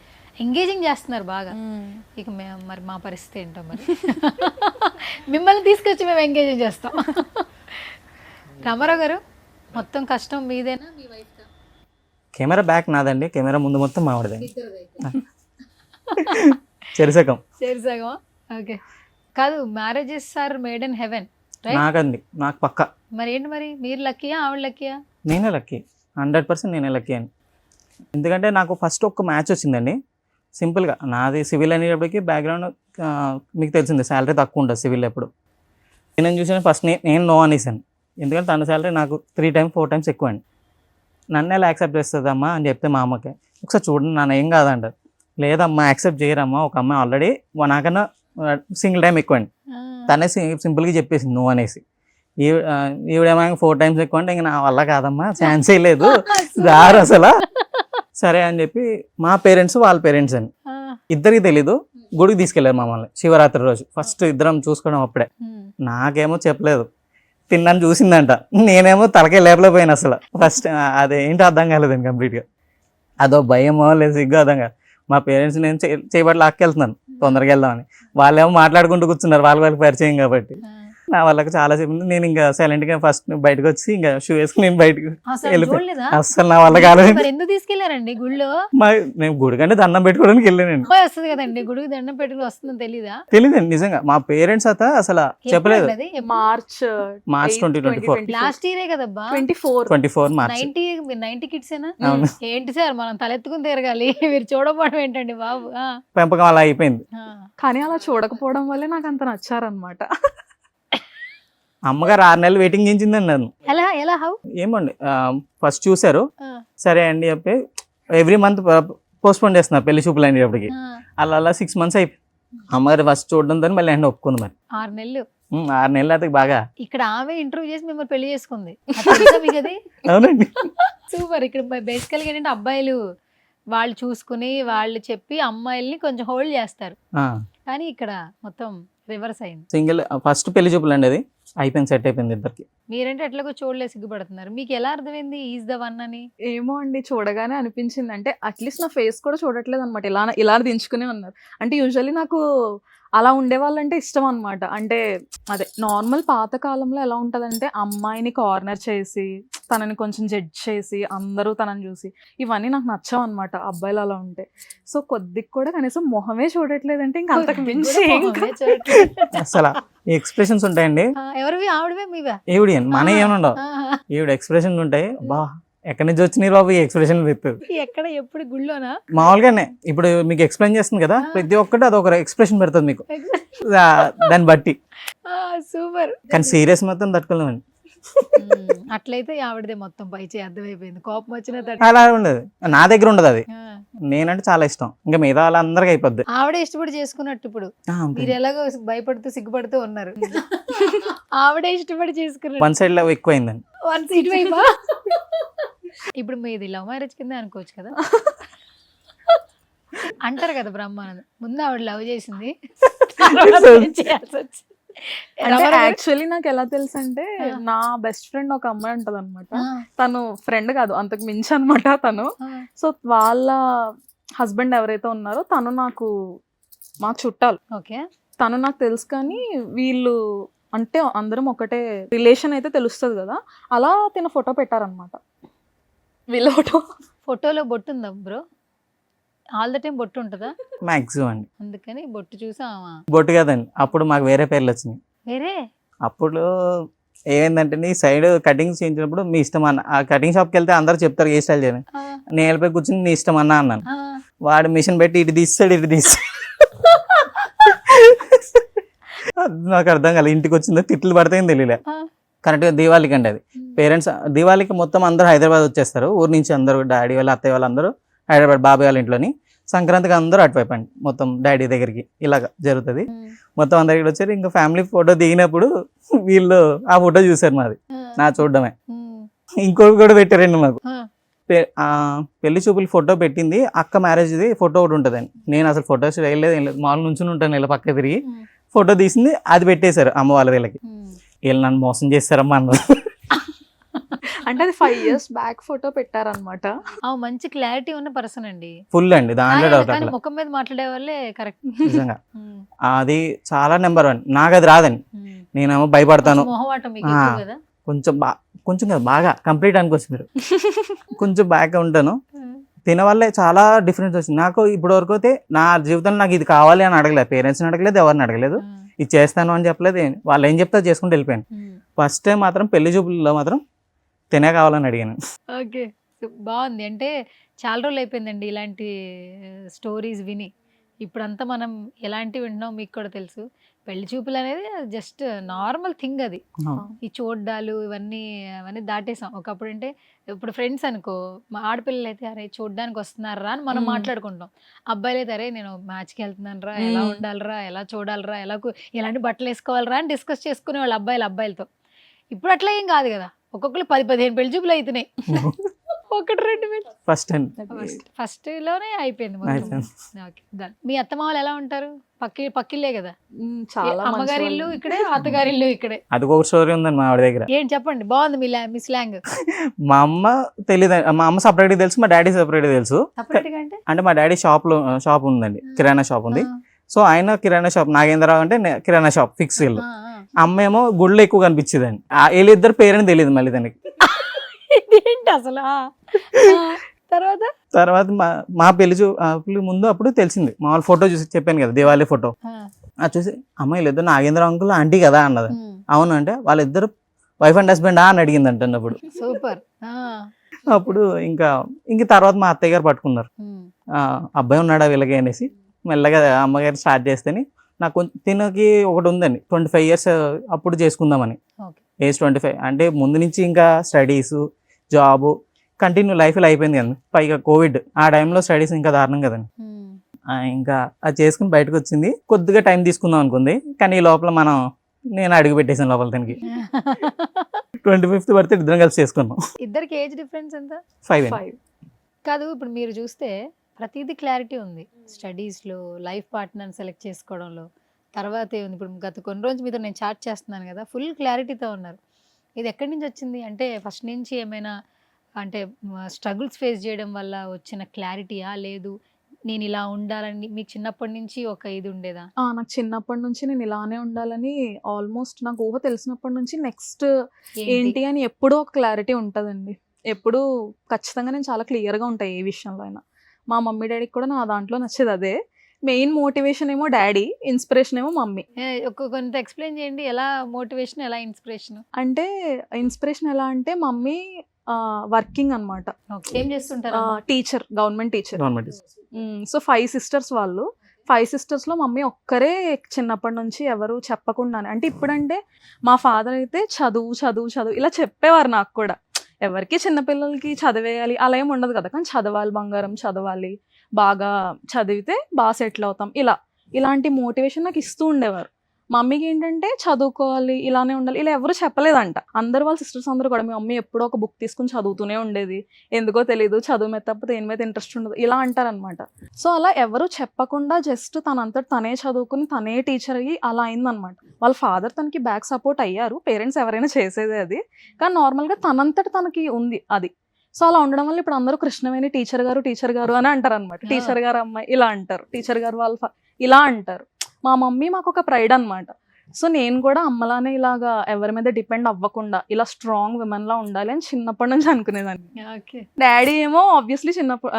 ఎంగేజింగ్ చేస్తున్నారు బాగా. ఇక మరి మా పరిస్థితి ఏంటో మరి. మిమ్మల్ని తీసుకొచ్చి మేము ఎంగేజింగ్ చేస్తాం. రామారావు గారు, మొత్తం కష్టం మీదేనా మీ వైఫ్? కెమెరా బ్యాక్ నాదండి, కెమెరా ముందు మొత్తం మావాడిదే. చెరిసగం. ఓకే. కాదు, marriages are made in heaven. నాకండి, నాకు పక్క. మరి ఏంటి మరి, మీరు లక్కీయా ఆవిడ లక్కీయా? నేనే లక్కీ, 100% నేనే లక్కీ అని. ఎందుకంటే నాకు ఫస్ట్ ఒక్క మ్యాచ్ వచ్చిందండి. సింపుల్గా నాది సివిల్ అనేటప్పటికి బ్యాక్గ్రౌండ్ మీకు తెలిసిందే శాలరీ తక్కువ ఉంటుంది సివిల్ ఎప్పుడు. నేను చూసాను ఫస్ట్ నేను నో అనేసాను, ఎందుకంటే తన శాలరీ నాకు 3 times 4 times ఎక్కువ అండి. నన్ను ఎలా యాక్సెప్ట్ చేస్తుందమ్మా అని చెప్తే మా అమ్మకి, ఒకసారి చూడండి నన్ను ఏం కాదంటారు. లేదమ్మా యాక్సెప్ట్ చేయరమ్మా, ఒక అమ్మాయి ఆల్రెడీ నాకన్నా సింగిల్ టైం ఎక్కువ అండి. తనే సింపుల్గా చెప్పేసింది నో అనేసి. ఈవిడేమో 4 times ఎక్కువ అంటే ఇంక నా వల్ల కాదమ్మా, ఛాన్సే లేదు, రారు అసలు. సరే అని చెప్పి మా పేరెంట్స్ వాళ్ళ పేరెంట్స్ అని ఇద్దరికి తెలీదు, గుడికి తీసుకెళ్ళారు మమ్మల్ని శివరాత్రి రోజు. ఫస్ట్ ఇద్దరం చూసుకోవడం అప్పుడే. నాకేమో చెప్పలేదు, తిన్నాను చూసిందంట, నేనేమో తలకే లేపలేకపోయాను అసలు. ఫస్ట్ అదేంటి అర్థం కాలేదండి కంప్లీట్గా. అదో భయమో లేదు సిగ్గు అర్థం కాదు. మా పేరెంట్స్ నేను చేయబట్టి లాక్కెళ్తున్నాను తొందరగా వెళ్దామని, వాళ్ళేమో మాట్లాడుకుంటూ కూర్చున్నారు, వాళ్ళకి పరిచయం కాబట్టి. నా వాళ్ళకి చాలా సేపు నేను ఇంకా సైలెంట్గా ఫస్ట్ బయటకు వచ్చి ఇంకా షూ వేసుకుని నేను బయటకు వెళ్ళిపోయాను. అసలు నా వల్ల కాలేదు. ఎందుకు తీసుకెళ్లారండి గుళ్ళో? నేను గుడి కంటే దండం పెట్టుకోవడానికి వెళ్ళానండి. వస్తుంది కదండి గుడికి దండం పెట్టుకుని వస్తుందని తెలీదా? తెలియదండి నిజంగా. మా పేరెంట్స్ అయితే అసలు చెప్పలేదు. మార్చ్ 2024 లాస్ట్ ఇయరే కదబ్బా, 24 మార్చ్. 90 కిడ్స్ ఏంటి సార్ మనం తలెత్తుకుని తిరగాలి, మీరు చూడకపోవడం ఏంటండి బాబు? పెంపకం అలా అయిపోయింది. కానీ అలా చూడకపోవడం వల్లే నాకు అంత నచ్చారనమాట. అమ్మగారు 6 నెలలు వెయిటింగ్ చేయించిందండి నన్ను. ఎలా హౌ ఏమండి ఫస్ట్ చూసారు, సరే అండి చెప్పి ఎవ్రీ మంత్ పోస్ట్పోన్ చేస్తున్నారు పెళ్లి చూపులు అనేటప్పటికి. అలా 6 months అయిపోయింది. అమ్మగారు ఫస్ట్ చూడడంతో మళ్ళీ అండి ఒప్పుకుంది. మరి 6 నెలలు 6 నెలలు అయితే బాగా. ఇక్కడ ఆమె ఇంటర్వ్యూ చేసి మిమ్మల్ని పెళ్లి చేసుకుంది. అవునండి. సూపర్. ఇక్కడ బేసికల్గా ఏంటంటే అబ్బాయిలు వాళ్ళు చూసుకుని వాళ్ళు చెప్పి అమ్మాయిల్ని కొంచెం హోల్డ్ చేస్తారు, కానీ ఇక్కడ మొత్తం రివర్స్ అయింది. సింగిల్ ఫస్ట్ పెళ్లి చూపులు అండి, అది అయిపోయింది, సెట్ అయిపోయింది ఇద్దరికి. మీరంటే ఎట్లాగో చూడలే, సిగ్గుపడుతున్నారు. మీకు ఎలా అర్థమైంది ఈజ్ ద వన్ అని? ఏమో అండి, చూడగానే అనిపించింది. అంటే అట్లీస్ట్ నా ఫేస్ కూడా చూడట్లేదు అనమాట, ఇలా దించుకునే ఉన్నారు. అంటే యూజువల్లీ నాకు అలా ఉండేవాళ్ళంటే ఇష్టం అనమాట. అంటే అదే నార్మల్ పాత కాలంలో ఎలా ఉంటుందంటే అమ్మాయిని కార్నర్ చేసి తనని కొంచెం జడ్జ్ చేసి అందరూ తనని చూసి, ఇవన్నీ నాకు నచ్చవు అనమాట అబ్బాయిలు అలా ఉంటే. సో కొద్దిగా కూడా కనీసం మొహమే చూడట్లేదంటే ఇంకా అంతకు మించి అసలు ఎక్స్ప్రెషన్స్ ఉంటాయండి. ఎవరివి? ఆవిడవే మీవే? ఈవిడ మన ఏమనుండవు, ఈవిడ ఎక్స్ప్రెషన్స్ ఉంటాయి. బా ఎక్కడి నుంచి వచ్చినాయి బాబు ఈ ఎక్స్ప్రెషన్ చెప్తారు. ఎక్కడ ఎప్పుడు గుళ్ళోనా? మామూలుగానే ఇప్పుడు మీకు ఎక్స్ప్లెయిన్ చేస్తుంది కదా, ప్రతి ఒక్కటి అదొక ఎక్స్ప్రెషన్ పెడుతుంది మీకు దాన్ని బట్టి. సూపర్. కానీ సీరియస్ మొత్తం తట్టుకోలేమండి. అట్లయితే ఆవిడదే మొత్తం పై చేయి అర్థమైపోయింది. కోపం వచ్చిన అలా ఉండదు, నా దగ్గర ఉండదు అది. నేనంటే చాలా ఇష్టం, ఇంకా మిగతా వాళ్ళందరికీ అయిపోద్ది. ఆవిడ ఇష్టపడి చేసుకున్నట్టు ఇప్పుడు మీరు ఎలాగో భయపడుతూ సిగ్గుపడుతూ ఉన్నారు, ఆవిడే ఇష్టపడి చేసుకున్నారు. వన్ సైడ్ లవ్ ఎక్కువైందండి. వన్ సైడ్ వైపా? ఇప్పుడు మీది లవ్ మ్యారేజ్ కింద అనుకోవచ్చు కదా. అంటారు కదా బ్రహ్మానందం, ముందు ఆవిడ లవ్ చేసింది, యాక్చువల్లీ నాకు ఎలా తెలుసు అంటే నా బెస్ట్ ఫ్రెండ్ ఒక అమ్మాయి ఉంటది అనమాట. తను ఫ్రెండ్ కాదు, అంతకు మించి అనమాట తను. సో వాళ్ళ హస్బెండ్ ఎవరైతే ఉన్నారో తను మా చుట్టాలు. ఓకే. తను నాకు తెలుసు, కానీ వీళ్ళు అంటే అందరం ఒకటే రిలేషన్ అయితే తెలుస్తుంది కదా, అలా తిన ఫోటో పెట్టారనమాట. వీళ్ళ ఫోటోలో బొట్టు ఉందా బ్రో? ఆల్ ద టైం బొట్టు ఉంటుందా? మాక్సిమం అండి. అందుకని బొట్టు చూసా. బొట్టు కాదండి, అప్పుడు మాకు వేరే పేర్లు వచ్చినాయి. వేరే? అప్పుడు ఏమైందంటే నీ సైడ్ కటింగ్ చేయించినప్పుడు మీ ఇష్టం అన్న, ఆ కటింగ్ షాప్కి వెళ్తే అందరు చెప్తారు ఏ స్టైల్ చేయని, నేను వెళ్ళిపోయి కూర్చుని నీ ఇష్టం అన్నా అన్నాను. వాడు మిషన్ పెట్టి ఇటు తీస్తాడు ఇటు తీస్తాడు, నాకు అర్థం కాలేదు. ఇంటికి వచ్చిందో తిట్లు పడతాయని తెలియలే. కరెక్ట్గా దీవాళికి అండి అది. పేరెంట్స్ దీవాళికి మొత్తం అందరూ హైదరాబాద్ వచ్చేస్తారు, ఊరు నుంచి అందరూ, డాడీ వాళ్ళు అత్తయ్య వాళ్ళు అందరూ హైదరాబాద్, బాబాయ్ వాళ్ళ ఇంట్లోని. సంక్రాంతికి అందరూ అటువైపు అండి, మొత్తం డాడీ దగ్గరికి ఇలాగ జరుగుతుంది. మొత్తం అందరికి వచ్చారు. ఇంకా ఫ్యామిలీ ఫోటో దిగినప్పుడు వీళ్ళు ఆ ఫోటో చూసారు మాది, నా చూడడమే. ఇంకోటి కూడా పెట్టారండి మాకు. పెళ్లి చూపులు ఫోటో పెట్టింది అక్క మ్యారేజ్ది ఫోటో ఒకటి ఉంటుందండి. నేను అసలు ఫొటోస్ వేయలేదు, మామూలు నుంచి ఉంటాను ఇలా పక్క తిరిగి. ఫోటో తీసింది అది పెట్టేశారు అమ్మ వాళ్ళ వీళ్ళకి. వీళ్ళు నన్ను మోసం చేస్తారమ్మా అన్నారు. అంటే అది 5 years బ్యాక్ ఫోటో పెట్టారనమాట. మంచి క్లారిటీ ఉన్న పర్సన్ అండి, ఫుల్ అండి, దాంట్లో డౌట్ అట్లా. ముఖం మీద మాట్లాడే వాళ్ళే కరెక్ట్. నిజంగా అది చాలా నెంబర్ 1. నాకు అది రాదండి, నేనేమో భయపడతాను. కొంచెం కదా బాగా కంప్లీట్ అనుకోవచ్చు మీరు. కొంచెం బాగా ఉంటాను, తినవల్లే చాలా డిఫరెన్స్ వచ్చింది నాకు. ఇప్పుడు వరకు అయితే నా జీవితంలో నాకు ఇది కావాలి అని అడగలేదు, పేరెంట్స్ని అడగలేదు, ఎవరిని అడగలేదు, ఇది చేస్తాను అని చెప్పలేదు. వాళ్ళు ఏం చెప్తారు చేసుకుంటూ వెళ్ళిపోయాను. ఫస్ట్ టైం మాత్రం పెళ్లి చూపుల్లో మాత్రం తినే కావాలని అడిగాను. ఓకే, బాగుంది. అంటే చాలా రోజులు అయిపోయిందండి ఇలాంటి స్టోరీస్ విని. ఇప్పుడంతా మనం ఎలాంటివి వింటున్నాం మీకు కూడా తెలుసు. పెళ్లి చూపులు అనేది జస్ట్ నార్మల్ థింగ్ అది. ఈ చూడ్డాలు ఇవన్నీ అవన్నీ దాటేసాం. ఒకప్పుడు అంటే ఇప్పుడు ఫ్రెండ్స్ అనుకో, మా ఆడపిల్లలు అయితే అరే చూడ్డానికి వస్తున్నారా అని మనం మాట్లాడుకుంటాం. అబ్బాయిలు అయితే అరే నేను మ్యాచ్కి వెళ్తున్నాను రా, ఎలా ఉండాలిరా, ఎలా చూడాలిరా, ఎలాంటి బట్టలు వేసుకోవాలిరా అని డిస్కస్ చేసుకునే వాళ్ళు అబ్బాయిలతో. ఇప్పుడు అట్లా ఏం కాదు కదా, ఒక్కొక్కరు 10-15 పెళ్లి చూపులు అవుతున్నాయి. 1-2 ఫస్ట్ లోనే అయిపోయింది మొత్తం. Okay, done. మీ అత్తమామలు ఎలా ఉంటారు? పక్కిల్లే కదా, చాలా అమ్మగారి ఇల్లు ఇక్కడే, అత్తగారి ఇల్లు ఇక్కడే. అది ఒక స్టోరీ ఉందండి మా ఆవిడ దగ్గర. ఏంటి చెప్పండి, బాగుంది మీ స్లాంగ్. మా అమ్మ తెలియదు, మా అమ్మ సపరేట్గా తెలుసు, మా డాడీ సపరేట్గా తెలుసు. సపరేట్ గా అంటే మా డాడీ షాప్ ఉందండి, కిరాణా షాప్ ఉంది. సో ఆయన కిరాణా షాప్, నాగేంద్రరావు అంటే కిరాణా షాప్ ఫిక్స్ ఇల్లు. అమ్మ ఏమో గుళ్ళు ఎక్కువ కనిపించేదండి. వీళ్ళిద్దరు పేరుని తెలియదు మళ్ళీ దానికి. ఏంటి అసలు? తర్వాత మా పెళ్లి ముందు అప్పుడు తెలిసింది. మామూలు ఫోటో చూసి చెప్పాను కదా, దివాళీ ఫోటో. అది చూసి అమ్మాయిలు ఇద్దరు నాగేంద్ర అంకుల్ ఆంటీ కదా అన్నది. అవును అంటే వాళ్ళిద్దరు వైఫ్ అండ్ హస్బెండ్ అని అడిగిందంట అన్నప్పుడు. సూపర్. అప్పుడు ఇంకా తర్వాత మా అత్తయ్య గారు పట్టుకున్నారు. అబ్బాయి ఉన్నాడా వీళ్ళకి అనేసి మెల్లగా అమ్మగారు స్టార్ట్ చేస్తేనే నాకు తినకి ఒకటి ఉందండి, 25 years అప్పుడు చేసుకుందామని. ఏజ్ 25 అంటే ముందు నుంచి ఇంకా స్టడీస్, జాబ్ కంటిన్యూ లైఫ్లో అయిపోయింది కదండి. పైగా కోవిడ్ ఆ టైంలో స్టడీస్ ఇంకా దారుణం కదండి. ఇంకా అది చేసుకుని బయటకు వచ్చింది. కొద్దిగా టైం తీసుకుందాం అనుకుంది, కానీ ఈ లోపల నేను అడుగు పెట్టేసాను లోపల. తనకి 25th బర్త్డే ఇద్దరం కలిసి చేసుకున్నాం. ఇద్దరికి ఏజ్ డిఫరెన్స్ ఎంత? 5 కాదు, ఇప్పుడు మీరు చూస్తే ప్రతిదీ క్లారిటీ ఉంది. స్టడీస్లో, లైఫ్ పార్ట్నర్ని సెలెక్ట్ చేసుకోవడంలో, తర్వాత ఏముంది ఇప్పుడు గత కొన్ని రోజులు మీతో నేను చాట్ చేస్తున్నాను కదా, ఫుల్ క్లారిటీతో ఉన్నారు. ఇది ఎక్కడి నుంచి వచ్చింది? అంటే ఫస్ట్ నుంచి ఏమైనా అంటే స్ట్రగుల్స్ ఫేస్ చేయడం వల్ల వచ్చిన క్లారిటీయా, లేదు నేను ఇలా ఉండాలని మీకు చిన్నప్పటి నుంచి ఒక ఇది ఉండేదా? నాకు చిన్నప్పటి నుంచి నేను ఇలానే ఉండాలని ఆల్మోస్ట్ నాకు ఊహ తెలిసినప్పటి నుంచి నెక్స్ట్ ఏంటి అని ఎప్పుడూ ఒక క్లారిటీ ఉంటుందండి. ఎప్పుడూ ఖచ్చితంగా నేను చాలా క్లియర్గా ఉంటాయి ఏ విషయంలో అయినా. మా మమ్మీ డాడీకి కూడా నా దాంట్లో నచ్చేది అదే. మెయిన్ మోటివేషన్ ఏమో డాడీ, ఇన్స్పిరేషన్ ఏమో మమ్మీ. కొంత ఎక్స్ప్లెయిన్ చేయండి, ఎలా మోటివేషన్, ఎలా ఇన్స్పిరేషన్? అంటే ఇన్స్పిరేషన్ ఎలా అంటే మమ్మీ వర్కింగ్ అనమాట, ఏం చేస్తుంటారు? Teacher, government teacher. So 5 sisters వాళ్ళు. 5 sisters-లో మమ్మీ ఒక్కరే చిన్నప్పటి నుంచి ఎవరు చెప్పకుండానే, అంటే ఇప్పుడంటే మా ఫాదర్ అయితే చదువు చదువు చదువు ఇలా చెప్పేవారు నాకు కూడా. ఎవరికి చిన్నపిల్లలకి చదివేయాలి అలా ఏమి ఉండదు కదా, కానీ చదవాలి, బంగారం చదవాలి, బాగా చదివితే బాగా సెటిల్ అవుతాం, ఇలాంటి మోటివేషన్ నాకు ఇస్తూ ఉండేవారు. మమ్మీకి ఏంటంటే చదువుకోవాలి, ఇలానే ఉండాలి, ఇలా ఎవరు చెప్పలేదంట. అందరు వాళ్ళ సిస్టర్స్ అందరూ కూడా, మీ మమ్మీ ఎప్పుడో ఒక బుక్ తీసుకుని చదువుతూనే ఉండేది, ఎందుకో తెలియదు, చదువు మీద తప్ప దేని మీద ఇంట్రెస్ట్ ఉండదు, ఇలా అంటారనమాట. సో అలా ఎవరు చెప్పకుండా జస్ట్ తనంతట తనే చదువుకుని తనే టీచర్ అయ్యి అలా అయిందనమాట. వాళ్ళ ఫాదర్ తనకి బ్యాక్ సపోర్ట్ అయ్యారు, పేరెంట్స్ ఎవరైనా చేసేదే అది, కానీ నార్మల్గా తనంతట తనకి ఉంది అది. సో అలా ఉండడం వల్ల ఇప్పుడు అందరూ కృష్ణవేణి టీచర్ గారు అని అంటారు అనమాట. టీచర్ గారు అమ్మాయి ఇలా అంటారు, టీచర్ గారు వాళ్ళ ఇలా అంటారు. మా మమ్మీ మాకు ఒక ప్రైడ్ అనమాట. సో నేను కూడా అమ్మలానే ఇలాగా ఎవరి మీద డిపెండ్ అవ్వకుండా ఇలా స్ట్రాంగ్ విమెన్ లా ఉండాలి అని చిన్నప్పటి నుంచి అనుకునేదాన్ని. డాడీ ఏమో ఆబ్వియస్లీ చిన్నప్పుడు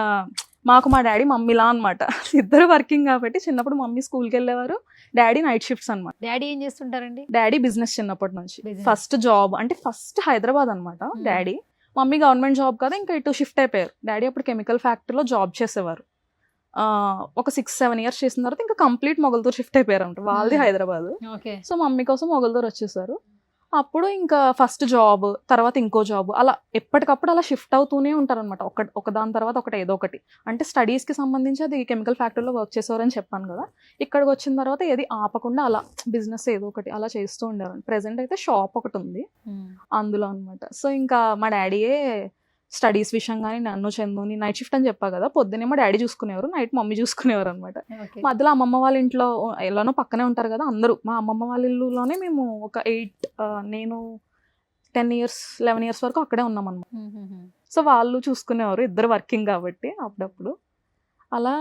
మాకు మా డాడీ మమ్మీలా అనమాట. ఇద్దరు వర్కింగ్ కాబట్టి చిన్నప్పుడు మమ్మీ స్కూల్కి వెళ్ళేవారు, డాడీ నైట్ షిఫ్ట్స్ అనమాట. డాడీ ఏం చేస్తుంటారండి? డాడీ బిజినెస్ చిన్నప్పటి నుంచి. ఫస్ట్ జాబ్ అంటే ఫస్ట్ హైదరాబాద్ అనమాట డాడీ. మమ్మీ గవర్నమెంట్ జాబ్ కదా, ఇంకా ఇటు షిఫ్ట్ అయిపోయారు. డాడీ అప్పుడు కెమికల్ ఫ్యాక్టరీలో జాబ్ చేసేవారు. ఒక 6-7 years చేసిన తర్వాత ఇంకా కంప్లీట్ మొగల్తూరు షిఫ్ట్ అయిపోయారు అంట, వాళ్ళది హైదరాబాద్. సో మమ్మీ కోసం మొగల్తూరు వచ్చేసారు. అప్పుడు ఇంకా ఫస్ట్ జాబ్, తర్వాత ఇంకో జాబ్, అలా ఎప్పటికప్పుడు అలా షిఫ్ట్ అవుతూనే ఉంటారు అనమాట. ఒక దాని తర్వాత ఒకటి ఏదో ఒకటి. అంటే స్టడీస్కి సంబంధించి అది కెమికల్ ఫ్యాక్టరీలో వర్క్ చేసేవారని చెప్పాను కదా, ఇక్కడికి వచ్చిన తర్వాత ఏది ఆపకుండా అలా బిజినెస్ ఏదో ఒకటి అలా చేస్తూ ఉండేవారు. ప్రెసెంట్ అయితే షాప్ ఒకటి ఉంది అందులో అనమాట. సో ఇంకా మా డాడీయే స్టడీస్ విషయం కానీ నన్ను చందుని నైట్ షిఫ్ట్ అని చెప్పా కదా, పొద్దునేమో డాడీ చూసుకునేవారు, నైట్ మమ్మీ చూసుకునేవారు అనమాట. మధ్యలో అమ్మమ్మ వాళ్ళ ఇంట్లో ఎలానో పక్కనే ఉంటారు కదా అందరూ. మా అమ్మమ్మ వాళ్ళ ఇల్లులోనే మేము ఒక నేను 10 years 11 years వరకు అక్కడే ఉన్నాం అనమాట. సో వాళ్ళు చూసుకునేవారు, ఇద్దరు వర్కింగ్ కాబట్టి అప్పుడప్పుడు. అలా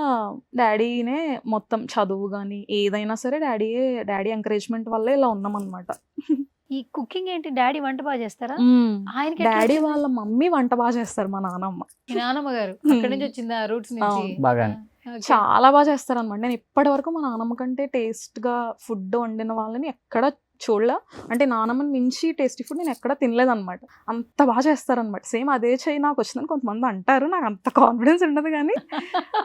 డాడీనే మొత్తం చదువు కానీ ఏదైనా సరే డాడీ ఎంకరేజ్మెంట్ వల్లే ఇలా ఉన్నాం అనమాట. ఈ కుకింగ్ ఏంటి, డాడీ వంట బాగా చేస్తారా? ఆయనకి డాడీ వాళ్ళ మమ్మీ వంట బాగా చేస్తారు, మా నానమ్మ. నానమ్మ గారు అక్కడి నుంచి వచ్చిందా, రూట్స్ నుంచి? చాలా బాగా చేస్తారు అనమాట. నేను ఇప్పటి వరకు మా నానమ్మ కంటే టేస్ట్ గా ఫుడ్ వండిన వాళ్ళని ఎక్కడ చూడలా అంటే నానమ్మని మించి టేస్టీ ఫుడ్ నేను ఎక్కడ తినలేదన్నమాట. అంత బాగా చేస్తారనమాట. సేమ్ అదే చేయి నాకు వచ్చిందని కొంతమంది అంటారు. నాకు అంత కాన్ఫిడెన్స్ ఉండదు కానీ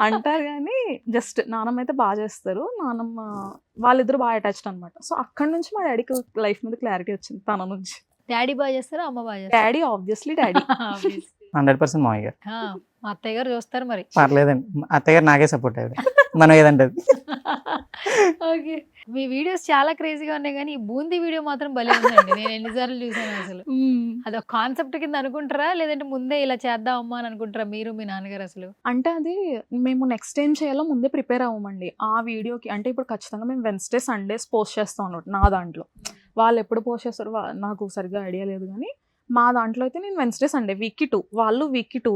అంటారు. కానీ జస్ట్ నానమ్మ అయితే బాగా చేస్తారు. నానమ్మ వాళ్ళిద్దరు బాగా అటాచ్డ్ అనమాట. సో అక్కడ నుంచి మా డాడీకి లైఫ్ మీద క్లారిటీ వచ్చింది తన నుంచి. డాడీ బాగా చేస్తారా, అమ్మ బాగా చేస్తారా? Daddy obviously daddy. 100% మామయ్య గారు. మా అత్తయ్య గారు చూస్తారు మరి. పర్లేదండి, అత్తయ్య గారు నాకే సపోర్ట్ అయ్యేది. మనం ఏదంటే ఓకే, మీ వీడియోస్ చాలా క్రేజీగా ఉన్నాయి కానీ ఈ బూందీ వీడియో మాత్రం భలే ఉందండి. నేను ఎన్నిసార్లు చూసాను అసలు. అదొక కాన్సెప్ట్ కింద అనుకుంటారా లేదంటే ముందే ఇలా చేద్దామమ్మా అని అనుకుంటారా మీరు మీ నాన్నగారు అసలు? అంటే అది మేము నెక్స్ట్ ఏం చేయాలో ముందే ప్రిపేర్ అవ్వమండి ఆ వీడియోకి. అంటే ఇప్పుడు ఖచ్చితంగా మేము వెన్స్డే సండేస్ పోస్ట్ చేస్తాం అన్నమాట నా దాంట్లో. వాళ్ళు ఎప్పుడు పోస్ట్ చేస్తారో నాకు సరిగ్గా ఐడియా లేదు కానీ మా దాంట్లో అయితే నేను వెన్స్డే సండే వీక్కి 2, వాళ్ళు వీక్కి 2.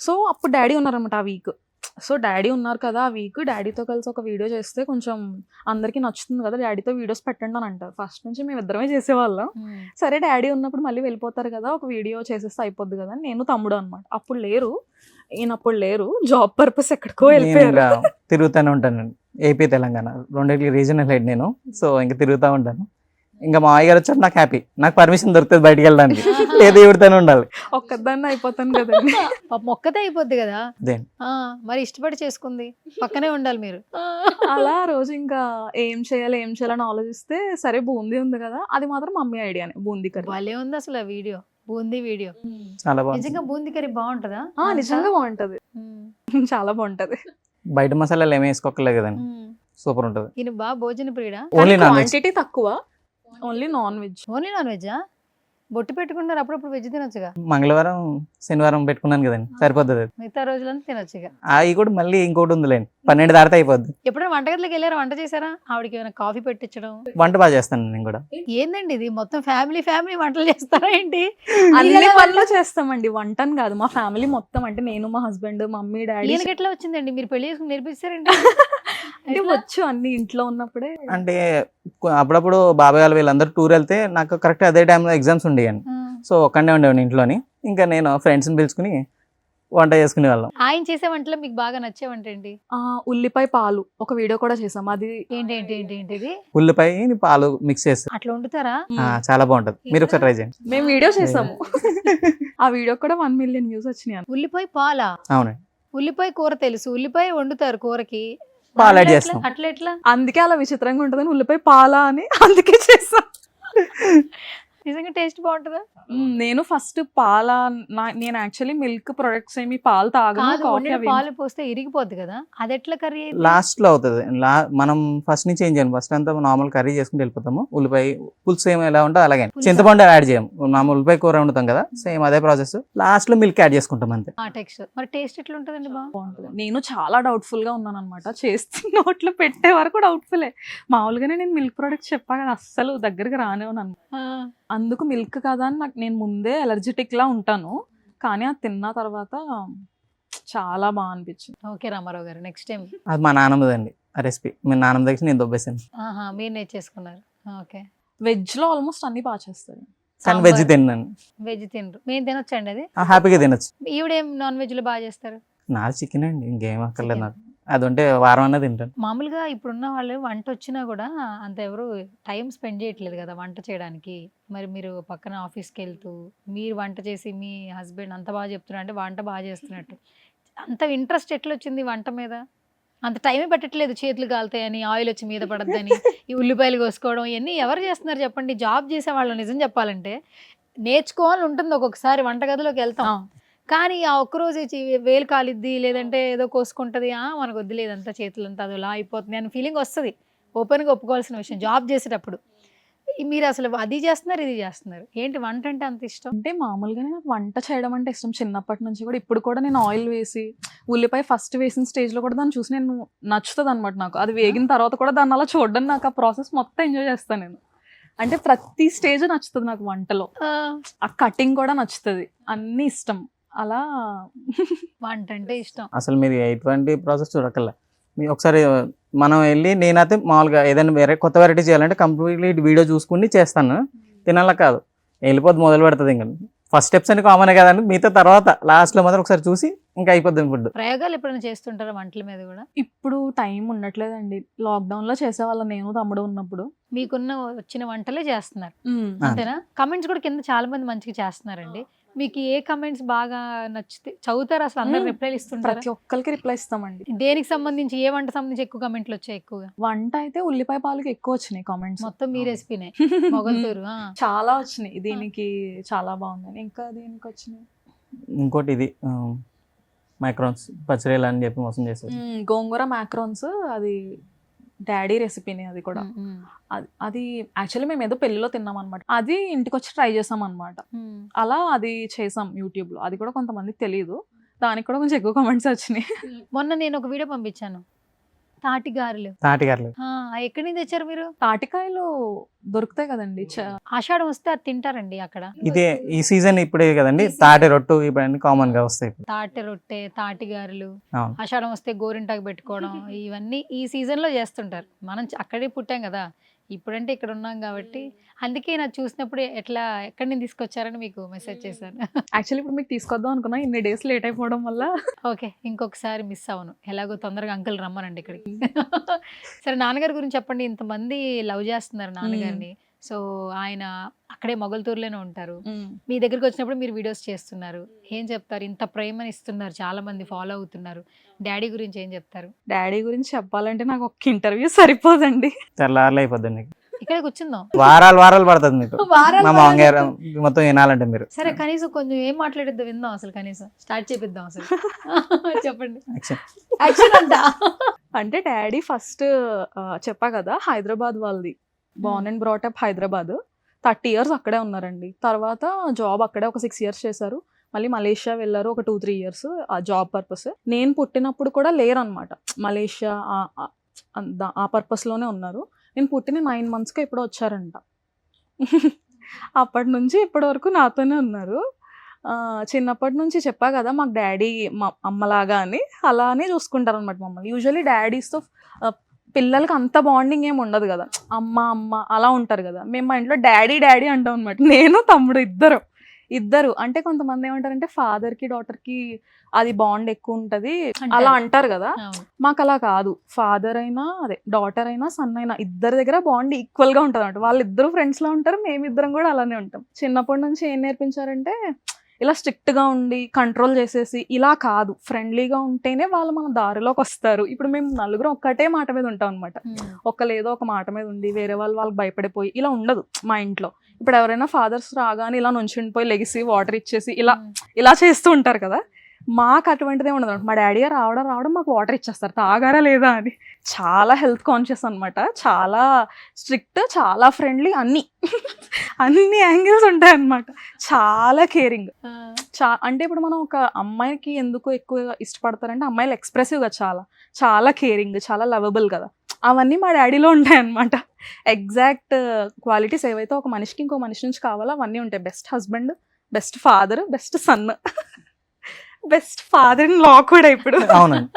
సో అప్పుడు డాడీ ఉన్నారన్నమాట ఆ వీక్. సో డాడీ ఉన్నారు కదా ఆ వీక్, డాడీతో కలిసి ఒక వీడియో చేస్తే కొంచెం అందరికీ నచ్చుతుంది కదా, డాడీతో వీడియోస్ పెట్టండి అని అంటారు. ఫస్ట్ నుంచి మేము ఇద్దరమే చేసేవాళ్ళం. సరే డాడీ ఉన్నప్పుడు మళ్ళీ వెళ్ళిపోతారు కదా, ఒక వీడియో చేసేస్తే అయిపోద్ది కదా. నేను తమ్ముడు అనమాట. అప్పుడు లేరు, ఈయనప్పుడు లేరు, జాబ్ పర్పస్ ఎక్కడికో వెళ్ళిపోయారు. తిరుగుతూనే ఉంటాను ఏపీ తెలంగాణ రెండింటికి రీజనల్ హెడ్ నేను. సో ఇంకా తిరుగుతూ ఉంటాను. ఇంకా మా అయ్య గారు వచ్చారు నాకు హ్యాపీ, నాకు పర్మిషన్ దొరుకుతుంది బయటికి వెళ్ళడానికి. ఏది ఇవిడితేనే ఉండాలి. ఒక్కదాన్ని అయిపోతాను కదండి. మొక్కతే అయిపోద్ది కదా. దేని మరి ఇష్టపడి చేసుకుంది, పక్కనే ఉండాలి మీరు. అలా రోజు ఇంకా ఏం చేయాలని ఆలోచిస్తే సరే బూందీ ఉంది కదా, అది మాత్రం మమ్మీ ఐడియానే, బూందీ కర్రీ. భలే ఉంది అసలు ఆ వీడియో, బూందీ వీడియో. చాలా బాగుంది. నిజంగా బూందీ కర్రీ బాగుంటుందా? నిజంగా బాగుంటది, చాలా బాగుంటది. బయట మసాలాలు ఏమి వేసుకోకలేదు కదండి, సూపర్ ఉంటుంది. ఈయన బాగా భోజన ప్రియుడా? Only non veg. క్వాంటిటీ తక్కువ, only non veg. Only non వెజ్జా? బొట్టు పెట్టుకుంటారు, అప్పుడప్పుడు వెజ్ తినొచ్చుగా. మంగళవారం శనివారం పెట్టుకున్నాను కదండి, సరిపోతుంది. మిగతా రోజులంతా తినొచ్చుగా. అవి కూడా మళ్ళీ ఇంకోటి ఉందిలేండి, 12 దాటితే అయిపోద్ది. ఎప్పుడైనా వంటగదిలోకి వెళ్ళారా, వంట చేశారా? ఆవిడకి ఏమైనా కాఫీ పెట్టించడం? వంట బాగా చేస్తాను నేను కూడా. ఏందండి ఇది, మొత్తం ఫ్యామిలీ వంటలు చేస్తారా ఏంటి? అన్ని పనులు చేస్తామండి, వంటని కాదు. మా ఫ్యామిలీ మొత్తం, అంటే నేను, మా హస్బెండ్, మమ్మీ, డాడీ. ఈయనకి ఎట్లా వచ్చిందండి, మీరు పెళ్లి చేసుకుని నేర్పిస్తారండి? అంటే వచ్చు అన్ని ఇంట్లో ఉన్నప్పుడే. అంటే అప్పుడప్పుడు బాబాయ్ వాళ్ళు వీళ్ళందరూ టూర్ వెళ్తే నాకు కరెక్ట్ అదే టైంలో ఎగ్జామ్స్ ఉండేవి. సో ఒక్కడే ఉండేవాడిని ఇంట్లోని. ఇంకా నేను ఫ్రెండ్స్ని పిలుచుకుని వంట చేసుకునే వాళ్ళం. ఆయన చేసే వంటలో మీకు బాగా నచ్చే వంట ఏంటి? ఉల్లిపాయ పాలు ఒక వీడియో కూడా చేసాం. అది ఏంటి? ఉల్లిపాయ పాలు మిక్స్ చేస్తాం, అట్లా వండుతారా? చాలా బాగుంటది, మీరు ఒకసారి ట్రై చేయండి. మేము వీడియో చేసాము, ఆ వీడియో కూడా 1 million వ్యూస్ వచ్చినాయి. ఉల్లిపాయ పాలా? అవునండి. ఉల్లిపాయ కూర తెలుసు, ఉల్లిపాయ వండుతారు కూరకి, పాలు యాడ్ చేస్తాం. అట్లా ఎట్లా? అందుకే అలా విచిత్రంగా ఉంటుందని ఉల్లిపాయ పాలా అని అందుకే చేసాం. నిజంగా టేస్ట్ బాగుంటుందా? నేను ఫస్ట్ నేను యాక్చువల్లీ మిల్క్ ప్రొడక్ట్స్ ఏమి పాలు తాగను. పాలు పోస్తే ఇరిగిపోద్ది కదా, అది ఎట్లా కర్రీ? లాస్ట్ లో అవుతుంది. మనం ఫస్ట్ నుంచి ఏం చేయాలి, ఫస్ట్ అంతా నార్మల్ కర్రీ చేసుకుని వెళ్ళిపోతాము. ఉల్లిపాయ పులుసు ఏమో ఎలా ఉంటుందో అలాగే, చింతపండు యాడ్ చేయము. మామూలు ఉల్లిపాయ కూర వండుతాం కదా, సేమ్ అదే ప్రాసెస్. లాస్ట్ లో మిల్క్ యాడ్ చేసుకుంటాం అంతే. టెక్స్చర్ మరి టేస్ట్ ఎట్లా ఉంటుందండి? బాగుంటుంది. నేను చాలా డౌట్ఫుల్ గా ఉన్నాను అనమాట, చేస్తే నోట్లో పెట్టే వరకు డౌట్ఫుల్లే. మామూలుగానే నేను మిల్క్ ప్రొడక్ట్స్ చెప్పా కదా, అస్సలు దగ్గరికి రానేవన్నాను. అందుకు మిల్క్ కదా అని నేను ముందే ఎలర్జెటిక్ లా ఉంటాను, కానీ అది తిన్న తర్వాత చాలా బాగా అనిపించింది. ఓకే రామారావు గారు, నెక్స్ట్ టైం. అది మా నాన్నమ్మదండి ఆ రెసిపీ, మీ నాన్నమ్మ దగ్గర నేను దొబ్బేసాను. మీరు నేర్చేసుకున్నారు. ఓకే. వెజ్ లో ఆల్మోస్ట్ అన్ని బాగా చేస్తారు, కానీ వెజ్ తిన్నాను. వెజ్ తినరు, మేము తినొచ్చండి అది? హ్యాపీగా తినొచ్చు. ఈవిడేం నాన్ వెజ్ లో బాగా చేస్తారు? నాది చికెన్ అండి, ఇంకేం అక్కర్లేదు నాకు. అది ఉంటే వారం అన్నది తింటాను. మామూలుగా ఇప్పుడున్న వాళ్ళు వంట వచ్చినా కూడా అంత ఎవరు టైం స్పెండ్ చేయట్లేదు కదా వంట చేయడానికి. మరి మీరు పక్కన ఆఫీస్కి వెళ్తూ మీరు వంట చేసి మీ హస్బెండ్ అంత బాగా చెప్తున్నారు అంటే వంట బాగా చేస్తున్నట్టు. అంత ఇంట్రెస్ట్ ఎట్లా వచ్చింది వంట మీద? అంత టైమే పెట్టట్లేదు, చేతులు కాలుతాయని, ఆయిల్ వచ్చి మీద పడద్దని, ఈ ఉల్లిపాయలు కోసుకోవడం ఇవన్నీ ఎవరు చేస్తున్నారు చెప్పండి? జాబ్ చేసే వాళ్ళు నిజం చెప్పాలంటే నేర్చుకోవాలని ఉంటుంది. ఒక్కొక్కసారి వంటగదిలోకి వెళ్తాం కానీ ఆ ఒక్కరోజు వేలు కాలిద్ది, లేదంటే ఏదో కోసుకుంటుంది, మనకు వద్దులేదంతా చేతులంతా అదిలా అయిపోతుంది అని ఫీలింగ్ వస్తుంది. ఓపెన్గా ఒప్పుకోవాల్సిన విషయం జాబ్ చేసేటప్పుడు. మీరు అసలు అది చేస్తున్నారు, ఇది చేస్తున్నారు, ఏంటి వంట అంటే అంత ఇష్టం? అంటే మామూలుగానే నాకు వంట చేయడం అంటే ఇష్టం చిన్నప్పటి నుంచి కూడా. ఇప్పుడు కూడా నేను ఆయిల్ వేసి ఉల్లిపాయ ఫస్ట్ వేసిన స్టేజ్లో కూడా దాన్ని చూసి నేను నచ్చుతుంది అనమాట నాకు. అది వేగిన తర్వాత కూడా దాన్ని అలా చూడడం, నాకు ఆ ప్రాసెస్ మొత్తం ఎంజాయ్ చేస్తాను నేను. అంటే ప్రతి స్టేజ్ నచ్చుతుంది నాకు వంటలో, ఆ కటింగ్ కూడా నచ్చుతుంది, అన్నీ ఇష్టం. అలా వంట అంటే ఇష్టం. అసలు మీరు ఎటువంటి ప్రాసెస్ చూడక్కర్లే. మీరు ఒకసారి మనం వెళ్ళి, నేనైతే మామూలుగా ఏదైనా వేరే కొత్త వెరైటీ చేయాలంటే కంప్లీట్లీ వీడియో చూసుకుని చేస్తాను. తినాల కాదు, వెళ్ళిపోద్ది మొదలు పెడుతుంది. ఇంకా ఫస్ట్ స్టెప్స్ అని కామనే కదండి, మిగతా తర్వాత లాస్ట్లో మాత్రం ఒకసారి చూసి ఇంకా అయిపోద్ది ఫుడ్. ప్రయోగాలు ఎప్పుడైనా చేస్తుంటారా వంటల మీద కూడా? ఇప్పుడు టైం ఉండట్లేదండి. లాక్డౌన్లో చేసేవాళ్ళం నేను తమ్ముడు ఉన్నప్పుడు. మీకున్న వచ్చిన వంటలే చేస్తున్నారు అంతేనా? కమెంట్స్ కూడా కింద చాలా మంది మంచిగా చేస్తున్నారండి. మీకు ఏ కమెంట్స్ బాగా నచ్చితే చదువుతారు? అసలు అందరు రిప్లైలు ఇస్తుంటారు? ప్రతి ఒక్కరికి రిప్లై ఇస్తామండి. దేనికి సంబంధించి, ఏ వంట సంబంధించి ఎక్కువ కమెంట్లు వచ్చాయి? ఎక్కువగా వంట అయితే ఉల్లిపాయ పాలకి ఎక్కువ వచ్చినాయి కామెంట్స్. మొత్తం మీ రెసిపీనే మొగల్తూరు. చాలా వచ్చినాయి, దీనికి చాలా బాగుందని. ఇంకా దీనికి వచ్చినాయి ఇంకోటి ఇది మైక్రాన్స్ పచ్చడిలు అని చెప్పి మోసం చేస్తారు. గోంగూర మ్యాక్రోన్స్, అది డాడీ రెసిపీని. అది కూడా అది యాక్చువల్లీ మేము ఏదో పెళ్లిలో తిన్నాం అనమాట. అది ఇంటికి వచ్చి ట్రై చేసాం అనమాట. అలా అది చేసాం యూట్యూబ్ లో. అది కూడా కొంతమందికి తెలియదు, దానికి కూడా కొంచెం ఎక్కువ కామెంట్స్ వచ్చినాయి. మొన్న నేను ఒక వీడియో పంపించాను, తాటిగారులు. తాటిగారులు ఎక్కడి నుంచి తెచ్చారు మీరు? తాటికాయలు దొరుకుతాయి కదండి. ఆషాఢం వస్తే అది తింటారండి అక్కడ. ఇదే ఈ సీజన్ ఇప్పుడే కదండి, తాటి రొట్టు ఇవన్నీ కామన్ గా వస్తాయి. తాటి రొట్టె, తాటిగారులు, అవును. ఆషాఢం వస్తే గోరింటాకు పెట్టుకోవడం, ఇవన్నీ ఈ సీజన్ లో చేస్తుంటారు. మనం అక్కడే పుట్టాం కదా, ఇప్పుడంటే ఇక్కడ ఉన్నాం కాబట్టి. అందుకే నాకు చూసినప్పుడు ఎట్లా ఎక్కడి నుంచి తీసుకొచ్చారని మీకు మెసేజ్ చేశాను. యాక్చువల్లీ ఇప్పుడు మీకు తీసుకొద్దాం అనుకున్నా, ఇన్ని డేస్ లేట్ అయిపోవడం వల్ల. ఓకే, ఇంకొకసారి మిస్ అవును. ఎలాగో తొందరగా అంకుల్ రమ్మనండి ఇక్కడికి. సరే, నాన్నగారి గురించి చెప్పండి. ఇంతమంది లవ్ చేస్తున్నారు నాన్నగారిని. సో ఆయన అక్కడే మొగల్తూరులోనే ఉంటారు. మీ దగ్గరికి వచ్చినప్పుడు మీరు వీడియోస్ చేస్తున్నారు. ఏం చెప్తారు? ఇంత ప్రేమని ఇస్తున్నారు, చాలా మంది ఫాలో అవుతున్నారు. డాడీ గురించి ఏం చెప్తారు? డాడీ గురించి చెప్పాలంటే నాకు ఒక్క ఇంటర్వ్యూ సరిపోదండి. తెల్లారులు అయిపోద్ది మీకు. ఇక్కడ కూర్చుందాం, వారాలు పడుతుంది మీకు మా మామగారు మొత్తం వినాలంటే మీరు. సరే, కనీసం కొంచెం ఏం మాట్లాడిద్దాం విందాం. అసలు కనీసం స్టార్ట్ చేపిద్దాం అసలు. చెప్పండి. యాక్షన్ అంట. అంటే డాడీ ఫస్ట్ చెప్పా కదా, హైదరాబాద్ వాళ్ళది. Born and brought up Hyderabad. 30 years అక్కడే ఉన్నారండి. తర్వాత జాబ్ అక్కడే ఒక 6 years చేశారు. మళ్ళీ మలేషియా వెళ్ళారు ఒక 2-3 years ఆ జాబ్ పర్పస్. నేను పుట్టినప్పుడు కూడా లేరు అనమాట మలేషియా, ఆ పర్పస్లోనే ఉన్నారు. నేను పుట్టిన 9 monthsకే ఎప్పుడో వచ్చారంట. అప్పటి నుంచి ఇప్పటి వరకు నాతోనే ఉన్నారు. చిన్నప్పటి నుంచి చెప్పా కదా, మాకు డాడీ మా అమ్మలాగా అని, అలానే చూసుకుంటారు అనమాట మమ్మల్ని. యూజువల్లీ డాడీస్తో పిల్లలకి అంత బాండింగ్ ఏమి ఉండదు కదా, అమ్మ అలా ఉంటారు కదా. మేము మా ఇంట్లో డాడీ అంటాం అనమాట. నేను తమ్ముడు ఇద్దరు. అంటే కొంతమంది ఏమంటారంటే ఫాదర్కి డాటర్కి అది బాండ్ ఎక్కువ ఉంటుంది అలా అంటారు కదా. మాకు అలా కాదు. ఫాదర్ అయినా అదే డాటర్ అయినా సన్ అయినా ఇద్దరి దగ్గర బాండ్ ఈక్వల్గా ఉంటుంది అనమాట. వాళ్ళిద్దరు ఫ్రెండ్స్లో ఉంటారు, మేమిద్దరం కూడా అలానే ఉంటాం. చిన్నప్పటి నుంచి ఏం నేర్పించారంటే, ఇలా స్ట్రిక్ట్గా ఉండి కంట్రోల్ చేసేసి ఇలా కాదు, ఫ్రెండ్లీగా ఉంటేనే వాళ్ళు మన దారిలోకి వస్తారు. ఇప్పుడు మేము నలుగురు ఒక్కటే మాట మీద ఉంటాం అనమాట. ఏదో ఒక మాట మీద ఉండి వేరే వాళ్ళకి భయపడిపోయి ఇలా ఉండదు మా ఇంట్లో. ఇప్పుడు ఎవరైనా ఫాదర్స్ రాగానే ఇలా నుంచుండిపోయి లెగిసి వాటర్ ఇచ్చేసి ఇలా చేస్తూ ఉంటారు కదా. మాకు అటువంటిదే ఉండదు. మా డాడీ రావడం మాకు వాటర్ ఇచ్చేస్తారు, తాగారా లేదా అని. చాలా హెల్త్ కాన్షియస్ అనమాట, చాలా స్ట్రిక్ట్, చాలా ఫ్రెండ్లీ, అన్ని యాంగిల్స్ ఉంటాయన్నమాట. చాలా కేరింగ్. అంటే ఇప్పుడు మనం ఒక అమ్మాయికి ఎందుకు ఎక్కువ ఇష్టపడతారంటే, అమ్మాయిలు ఎక్స్ప్రెసివ్గా చాలా కేరింగ్, చాలా లవబుల్ కదా. అవన్నీ మా డాడీలో ఉంటాయన్నమాట. ఎగ్జాక్ట్ క్వాలిటీస్ ఏవైతే ఒక మనిషికి ఇంకో మనిషి నుంచి కావాలో అవన్నీ ఉంటాయి. Best husband, best father, best sun, best father in law కూడా ఇప్పుడు. అవునండి,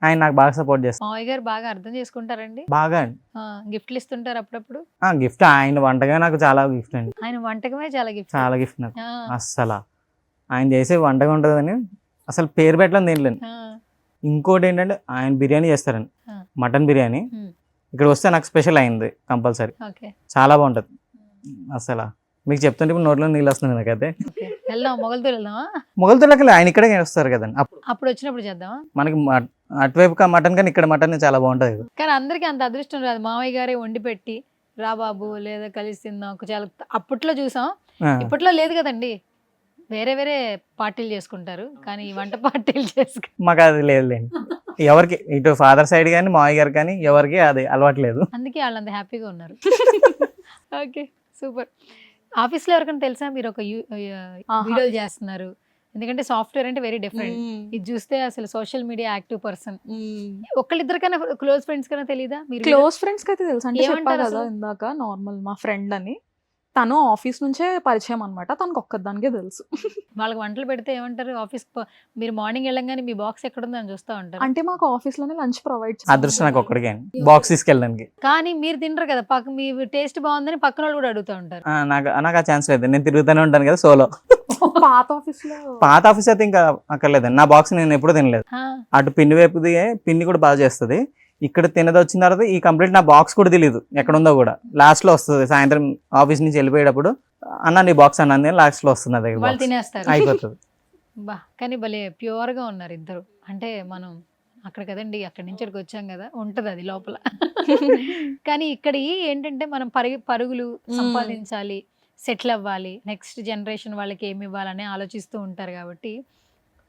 ఆయన నాకు బాగా సపోర్ట్ చేస్తారు. మావయ్య గారు బాగా అర్థం చేసుకుంటారండి. బాగా అండి. గిఫ్ట్లు ఇస్తుంటారు అప్పుడప్పుడు. గిఫ్ట్ ఆయన వంటగా నాకు చాలా గిఫ్ట్ అండి. ఆయన వంటకమే చాలా గిఫ్ట్ నాకు. అస్సలు ఆయన చేసే వంటగా ఉంటుందని అసలు పేరు పెట్టడం దేనిలేను. ఇంకోటి ఏంటంటే ఆయన బిర్యానీ చేస్తారండి, మటన్ బిర్యానీ. ఇక్కడ వస్తే నాకు స్పెషల్ అయింది కంపల్సరీ. చాలా బాగుంటది అసలు. మీకు చెప్తుంటే ఇప్పుడు నోట్లో నీళ్ళు వస్తుంది నాకైతే. మొగల్తూరులోకి ఆయన ఇక్కడే వస్తారు కదండి, అప్పుడు వచ్చినప్పుడు చేద్దామా. మనకి అటువైపు మటన్ కానీ ఇక్కడ మటన్ చాలా బాగుంటది. కానీ అందరికి అంత అదృష్టం రాదు. మామయ్య గారే వండి పెట్టి రా బాబు లేదా కలిసి తిందాం చాలా అప్పట్లో చూసాం. ఇప్పట్లో లేదు కదండి, వేరే పార్టీలు చేసుకుంటారు. కానీ ఈ వంట పార్టీలు మాకు అది లేదండి. ఎవరికి ఇటు ఫాదర్ సైడ్ కానీ మామయ్య గారు కానీ ఎవరికి అది అలవాటు లేదు. అందుకే వాళ్ళంత హ్యాపీగా ఉన్నారు. Okay, super. ఆఫీస్లో ఎవరికైనా తెలుసా మీరు ఒక వీడియోలు చేస్తున్నారు? ఎందుకంటే సాఫ్ట్వేర్ అంటే వెరీ డిఫరెంట్. ఇది చూస్తే అసలు సోషల్ మీడియా యాక్టివ్ పర్సన్. ఒకళ్ళిద్దరికైనా క్లోజ్ ఫ్రెండ్స్ కన్నా తెలీదా? మీరు క్లోజ్ ఫ్రెండ్స్ కి అయితే తెలుసు. అంటే చెప్పా కదా ఇందాక, నార్మల్ మా ఫ్రెండ్ అని. తను ఆఫీస్ నుంచే పరిచయం అనమాట. తనకు ఒక్కదానికే తెలుసు. వాళ్ళకి వంటలు పెడితే ఏమంటారు? ఆఫీస్ మీరు మార్నింగ్ వెళ్ళంగానే మీ బాక్స్ ఎక్కడుందో అని చూస్తూ ఉంటారు. అంటే మాకు ఆఫీస్ లోనే లంచ్ ప్రొవైడ్ చేస్తారు. అదృష్టం నాకు ఒక్కడికే బాక్స్ తీసుకెళ్ళడానికి. కానీ మీరు తినరు కదా, మీ టేస్ట్ బాగుందని పక్కన వాళ్ళు కూడా అడుగుతూ ఉంటారు. నాకు ఆ ఛాన్స్ లేదు, నేను తిరుగుతూనే ఉంటాను కదా సోలో. పాత ఆఫీస్ అయితే ఇంకా అక్కర్లేదండి. నా బాక్స్ నేను ఎప్పుడు తినలేదు. అటు పిన్ని వైపుది పిన్ని కూడా బాగా చేస్తుంది, ఇక్కడ తినది వచ్చిన తర్వాత ఈ కంప్లీట్ నా బాక్స్ కూడా తెలియదు ఎక్కడ ఉందో కూడా. లాస్ట్ లో వస్తుంది సాయంత్రం ఆఫీస్ నుంచి వెళ్ళిపోయేటప్పుడు, అన్న నీ బాక్స్ అన్నది లాస్ట్ లో వస్తుంది నా దగ్గర వాళ్ళు box. తినేస్తారు. అయిపోతుంది. బా కానీ భలే ప్యూర్ గా ఉన్నారు ఇద్దరు. అంటే మనం అక్కడ కదండి, అక్కడి నుంచి ఇక్కడికి వచ్చాం కదా, ఉంటది అది లోపల. కానీ ఇక్కడ ఏంటంటే మనం పరుగులు సంపాదించాలి, సెటిల్ అవ్వాలి, నెక్స్ట్ జనరేషన్ వాళ్ళకి ఏమి ఇవ్వాలని ఆలోచిస్తూ ఉంటారు కాబట్టి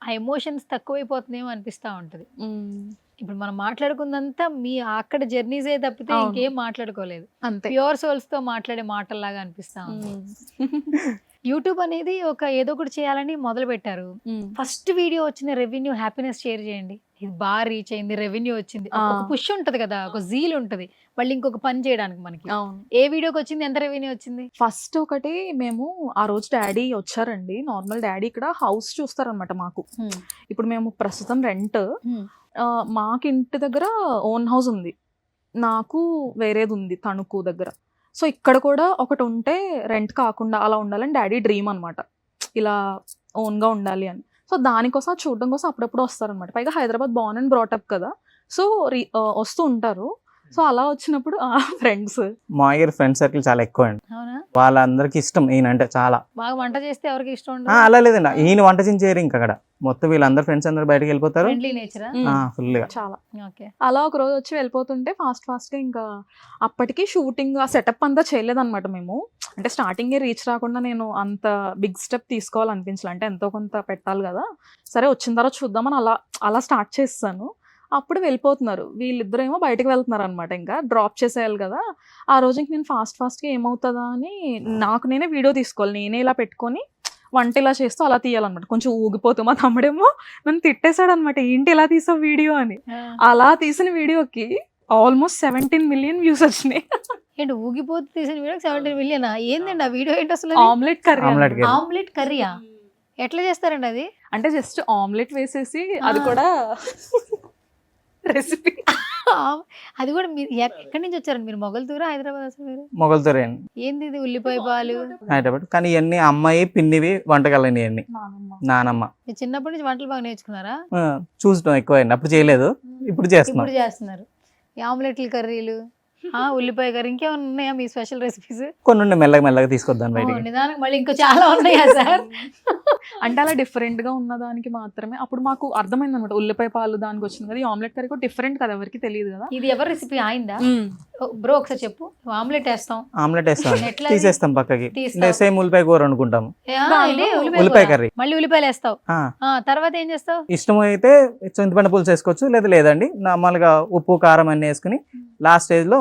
ఆ ఎమోషన్స్ తక్కువైపోతున్నాయేమో అనిపిస్తూ ఉంటుంది. ఇప్పుడు మనం మాట్లాడుకుందంతా మీ అక్కడ జర్నీసే తప్పితే అవును. ఇంకేం మాట్లాడుకోలేదు. అంతే. ప్యూర్ సోల్స్ తో మాట్లాడే మాటల్లాగా అనిపిస్తా ఉంది. యూట్యూబ్ అనేది ఒక ఏదో ఒకటి చేయాలని మొదలు పెట్టారు. ఫస్ట్ వీడియో వచ్చిన రెవెన్యూ హ్యాపీనెస్ షేర్ చేయండి. ఇది బాగా రీచ్ అయింది, రెవెన్యూ వచ్చింది, ఒక పుష్ ఉంటది కదా, ఒక జీల్ ఉంటది మళ్ళీ ఇంకొక పని చేయడానికి మనకి. అవును. ఏ వీడియోకి వచ్చింది, ఎంత రెవెన్యూ వచ్చింది? ఫస్ట్ ఒకటి మేము ఆ రోజు డాడీ వచ్చారండి. నార్మల్ డాడీ ఇక్కడ హౌస్ చూస్తారనమాట మాకు. ఇప్పుడు మేము ప్రస్తుతం రెంట్, మాకు ఇంటి దగ్గర ఓన్ హౌస్ ఉంది, నాకు వేరేది ఉంది తణుకు దగ్గర. సో ఇక్కడ కూడా ఒకటి ఉంటే రెంట్ కాకుండా అలా ఉండాలని డాడీ డ్రీమ్ అనమాట, ఇలా ఓన్గా ఉండాలి అని. సో దానికోసం చూడడం కోసం అప్పుడప్పుడు వస్తారనమాట. పైగా హైదరాబాద్ బార్న్ అండ్ బ్రాటప్ కదా, సో వస్తూ ఉంటారు. సో అలా వచ్చినప్పుడు ఫ్రెండ్స్, మా దగ్గర ఫ్రెండ్ సర్కిల్ చాలా ఎక్కువ అండి. అవునా? వాళ్ళందరికి ఇష్టం ఈయనంటే చాలా. బాగా వంట చేస్తే ఎవరికి ఇష్టం ఉండదు. అలా లేదండి, ఈయన వంట చేయరు ఇంకా అక్కడ. మొత్తం వీళ్ళందరూ ఫ్రెండ్స్ అందరు బయటకు వెళ్ళిపోతారు ఫ్రెండ్లీ నేచరా? ఫుల్ గా. చాలా. ఓకే. అలా ఒక రోజు వచ్చి వెళ్ళిపోతుంటే ఫాస్ట్గా ఇంకా అప్పటికి షూటింగ్ ఆ సెటప్ అంతా చేయలేదన్నమాట మేము. అంటే స్టార్టింగే రీచ్ రాకుండా నేను అంత బిగ్ స్టెప్ తీసుకోవాలనిపించలే. అంటే ఎంతో కొంత పెట్టాలి కదా, సరే వచ్చిన తర్వాత చూద్దామని అలా స్టార్ట్ చేస్తాను. అప్పుడు వెళ్ళిపోతున్నారు వీళ్ళిద్దరు, ఏమో బయటకు వెళ్తున్నారు అనమాట. ఇంకా డ్రాప్ చేసేయాలి కదా. ఆ రోజు ఇంక నేను ఫాస్ట్గా ఏమవుతుందా అని నాకు నేనే వీడియో తీసుకోవాలి, నేనే ఇలా పెట్టుకొని వంట ఇలా చేస్తూ అలా తీయాలన్నమాట. కొంచెం ఊగిపోతూ మా తమ్ముడేమో నన్ను తిట్టేశాడు అనమాట, ఏంటి ఇలా తీసావు వీడియో అని. అలా తీసిన వీడియోకి ఆల్మోస్ట్ 17 million వ్యూస్ వచ్చినాయి. ఏంటి ఊగిపోతు తీసిన వీడియో 17 million? ఏందండి ఆ వీడియో ఏంటి అసలు? Omelette curry. ఆమ్లెట్ కర్రీయా? ఎట్లా చేస్తారండి అది? అంటే జస్ట్ ఆమ్లెట్ వేసేసి, అది కూడా రెసిపీ. అది కూడా మీరు ఎక్కడి నుంచి వచ్చారండి? మీరు మొగల్తూరా, హైదరాబాద్? అసలు మీరు మొగల్తూరే అండి. ఏంది ఇది? ఉల్లిపాయ పాలు హైదరాబాద్. కానీ ఇవన్నీ అమ్మాయి పిన్నివి వంటకాలండి ఇవన్నీ. నానమ్మ. మీరు చిన్నప్పటి నుంచి వంటలు బాగా నేర్చుకున్నారా? చూసడం ఎక్కువ అయింది, అప్పుడు చేయలేదు, ఇప్పుడు చేస్తున్నాం. ఇప్పుడు చేస్తున్నారు. ఈ ఆమ్లెట్లు, కర్రీలు, ఉల్లిపాయ కర్రీ, ఇంకేమైనా ఉన్నాయా మీ స్పెషల్ రెసిపీస్? కొన్ని మెల్లగా తీసుకొద్దాం బయటికి. నిదానికి మళ్ళీ ఇంకా చాలా ఉన్నాయా సార్? అంటే అలా డిఫరెంట్ గా ఉన్న దానికి మాత్రమే అప్పుడు మాకు అర్థమైంది అనమాట. ఉల్లిపాయ పాలు దానికి వచ్చింది కదా, ఈ ఆమ్లెట్ కర్రీ కూడా డిఫరెంట్ కదా, ఎవరికి తెలియదు కదా. ఇది ఎవరి రెసిపీ? ఆయిందా? బ్రో ఒకసారి చెప్పు. ఆమ్లెట్ వేస్తాం, ఎట్లా తీసేస్తాం పక్కకి, తీస్తాం. సేమ్ ఉల్లిపాయ కూర అనుకుంటాము, ఉల్లిపాయ ఉల్లిపాయ కర్రీ. మళ్ళీ ఉల్లిపాయలు వేస్తావు, తర్వాత ఏం చేస్తావు? ఇష్టం అయితే చింతపండు పులుసు వేసుకోవచ్చు, లేదండి నార్మల్గా ఉప్పు కారం అన్ని వేసుకుని లాస్ట్ స్టేజ్ లో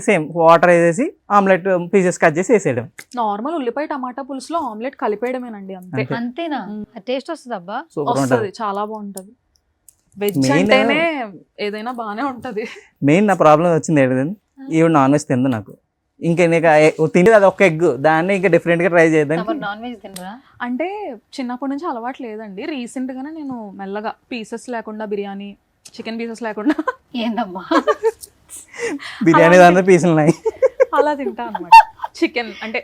సేమ్ వాటర్ వేసేసి ఆమ్లెట్ పీసెస్ కట్ చేసి వేసేయడం. నార్మల్ ఉల్లిపాయ టమాటా పులుసులో ఆమ్లెట్ కలిపేయడమేనండి, అంతే. అంతేనా? టేస్ట్ వస్తుంది అబ్బా, వస్తుంది, చాలా బాగుంటది. వెజ్ అంటేనే ఏదైనా బాగానే ఉంటది. మెయిన్ నా ప్రాబ్లం వచ్చింది ఏంటంటే ఈవిడ నాన్ వెజ్ తిందు నాకు. ఇంకా తిండి అది ఒక ఎగ్, దాన్ని ఇంకా డిఫరెంట్ గా ట్రై చేద్దాం. నాన్ వెజ్ తినరా? అంటే చిన్నప్పటి నుంచి అలవాటు లేదండి. రీసెంట్ గానే నేను మెల్లగా పీసెస్ లేకుండా బిర్యానీ, చికెన్ పీసెస్ లేకుండా ఏందమ్మా బిర్యానీ దాంట్లో పీసులు ఉన్నాయి అలా తింటా అనమాట. చికెన్ అంటే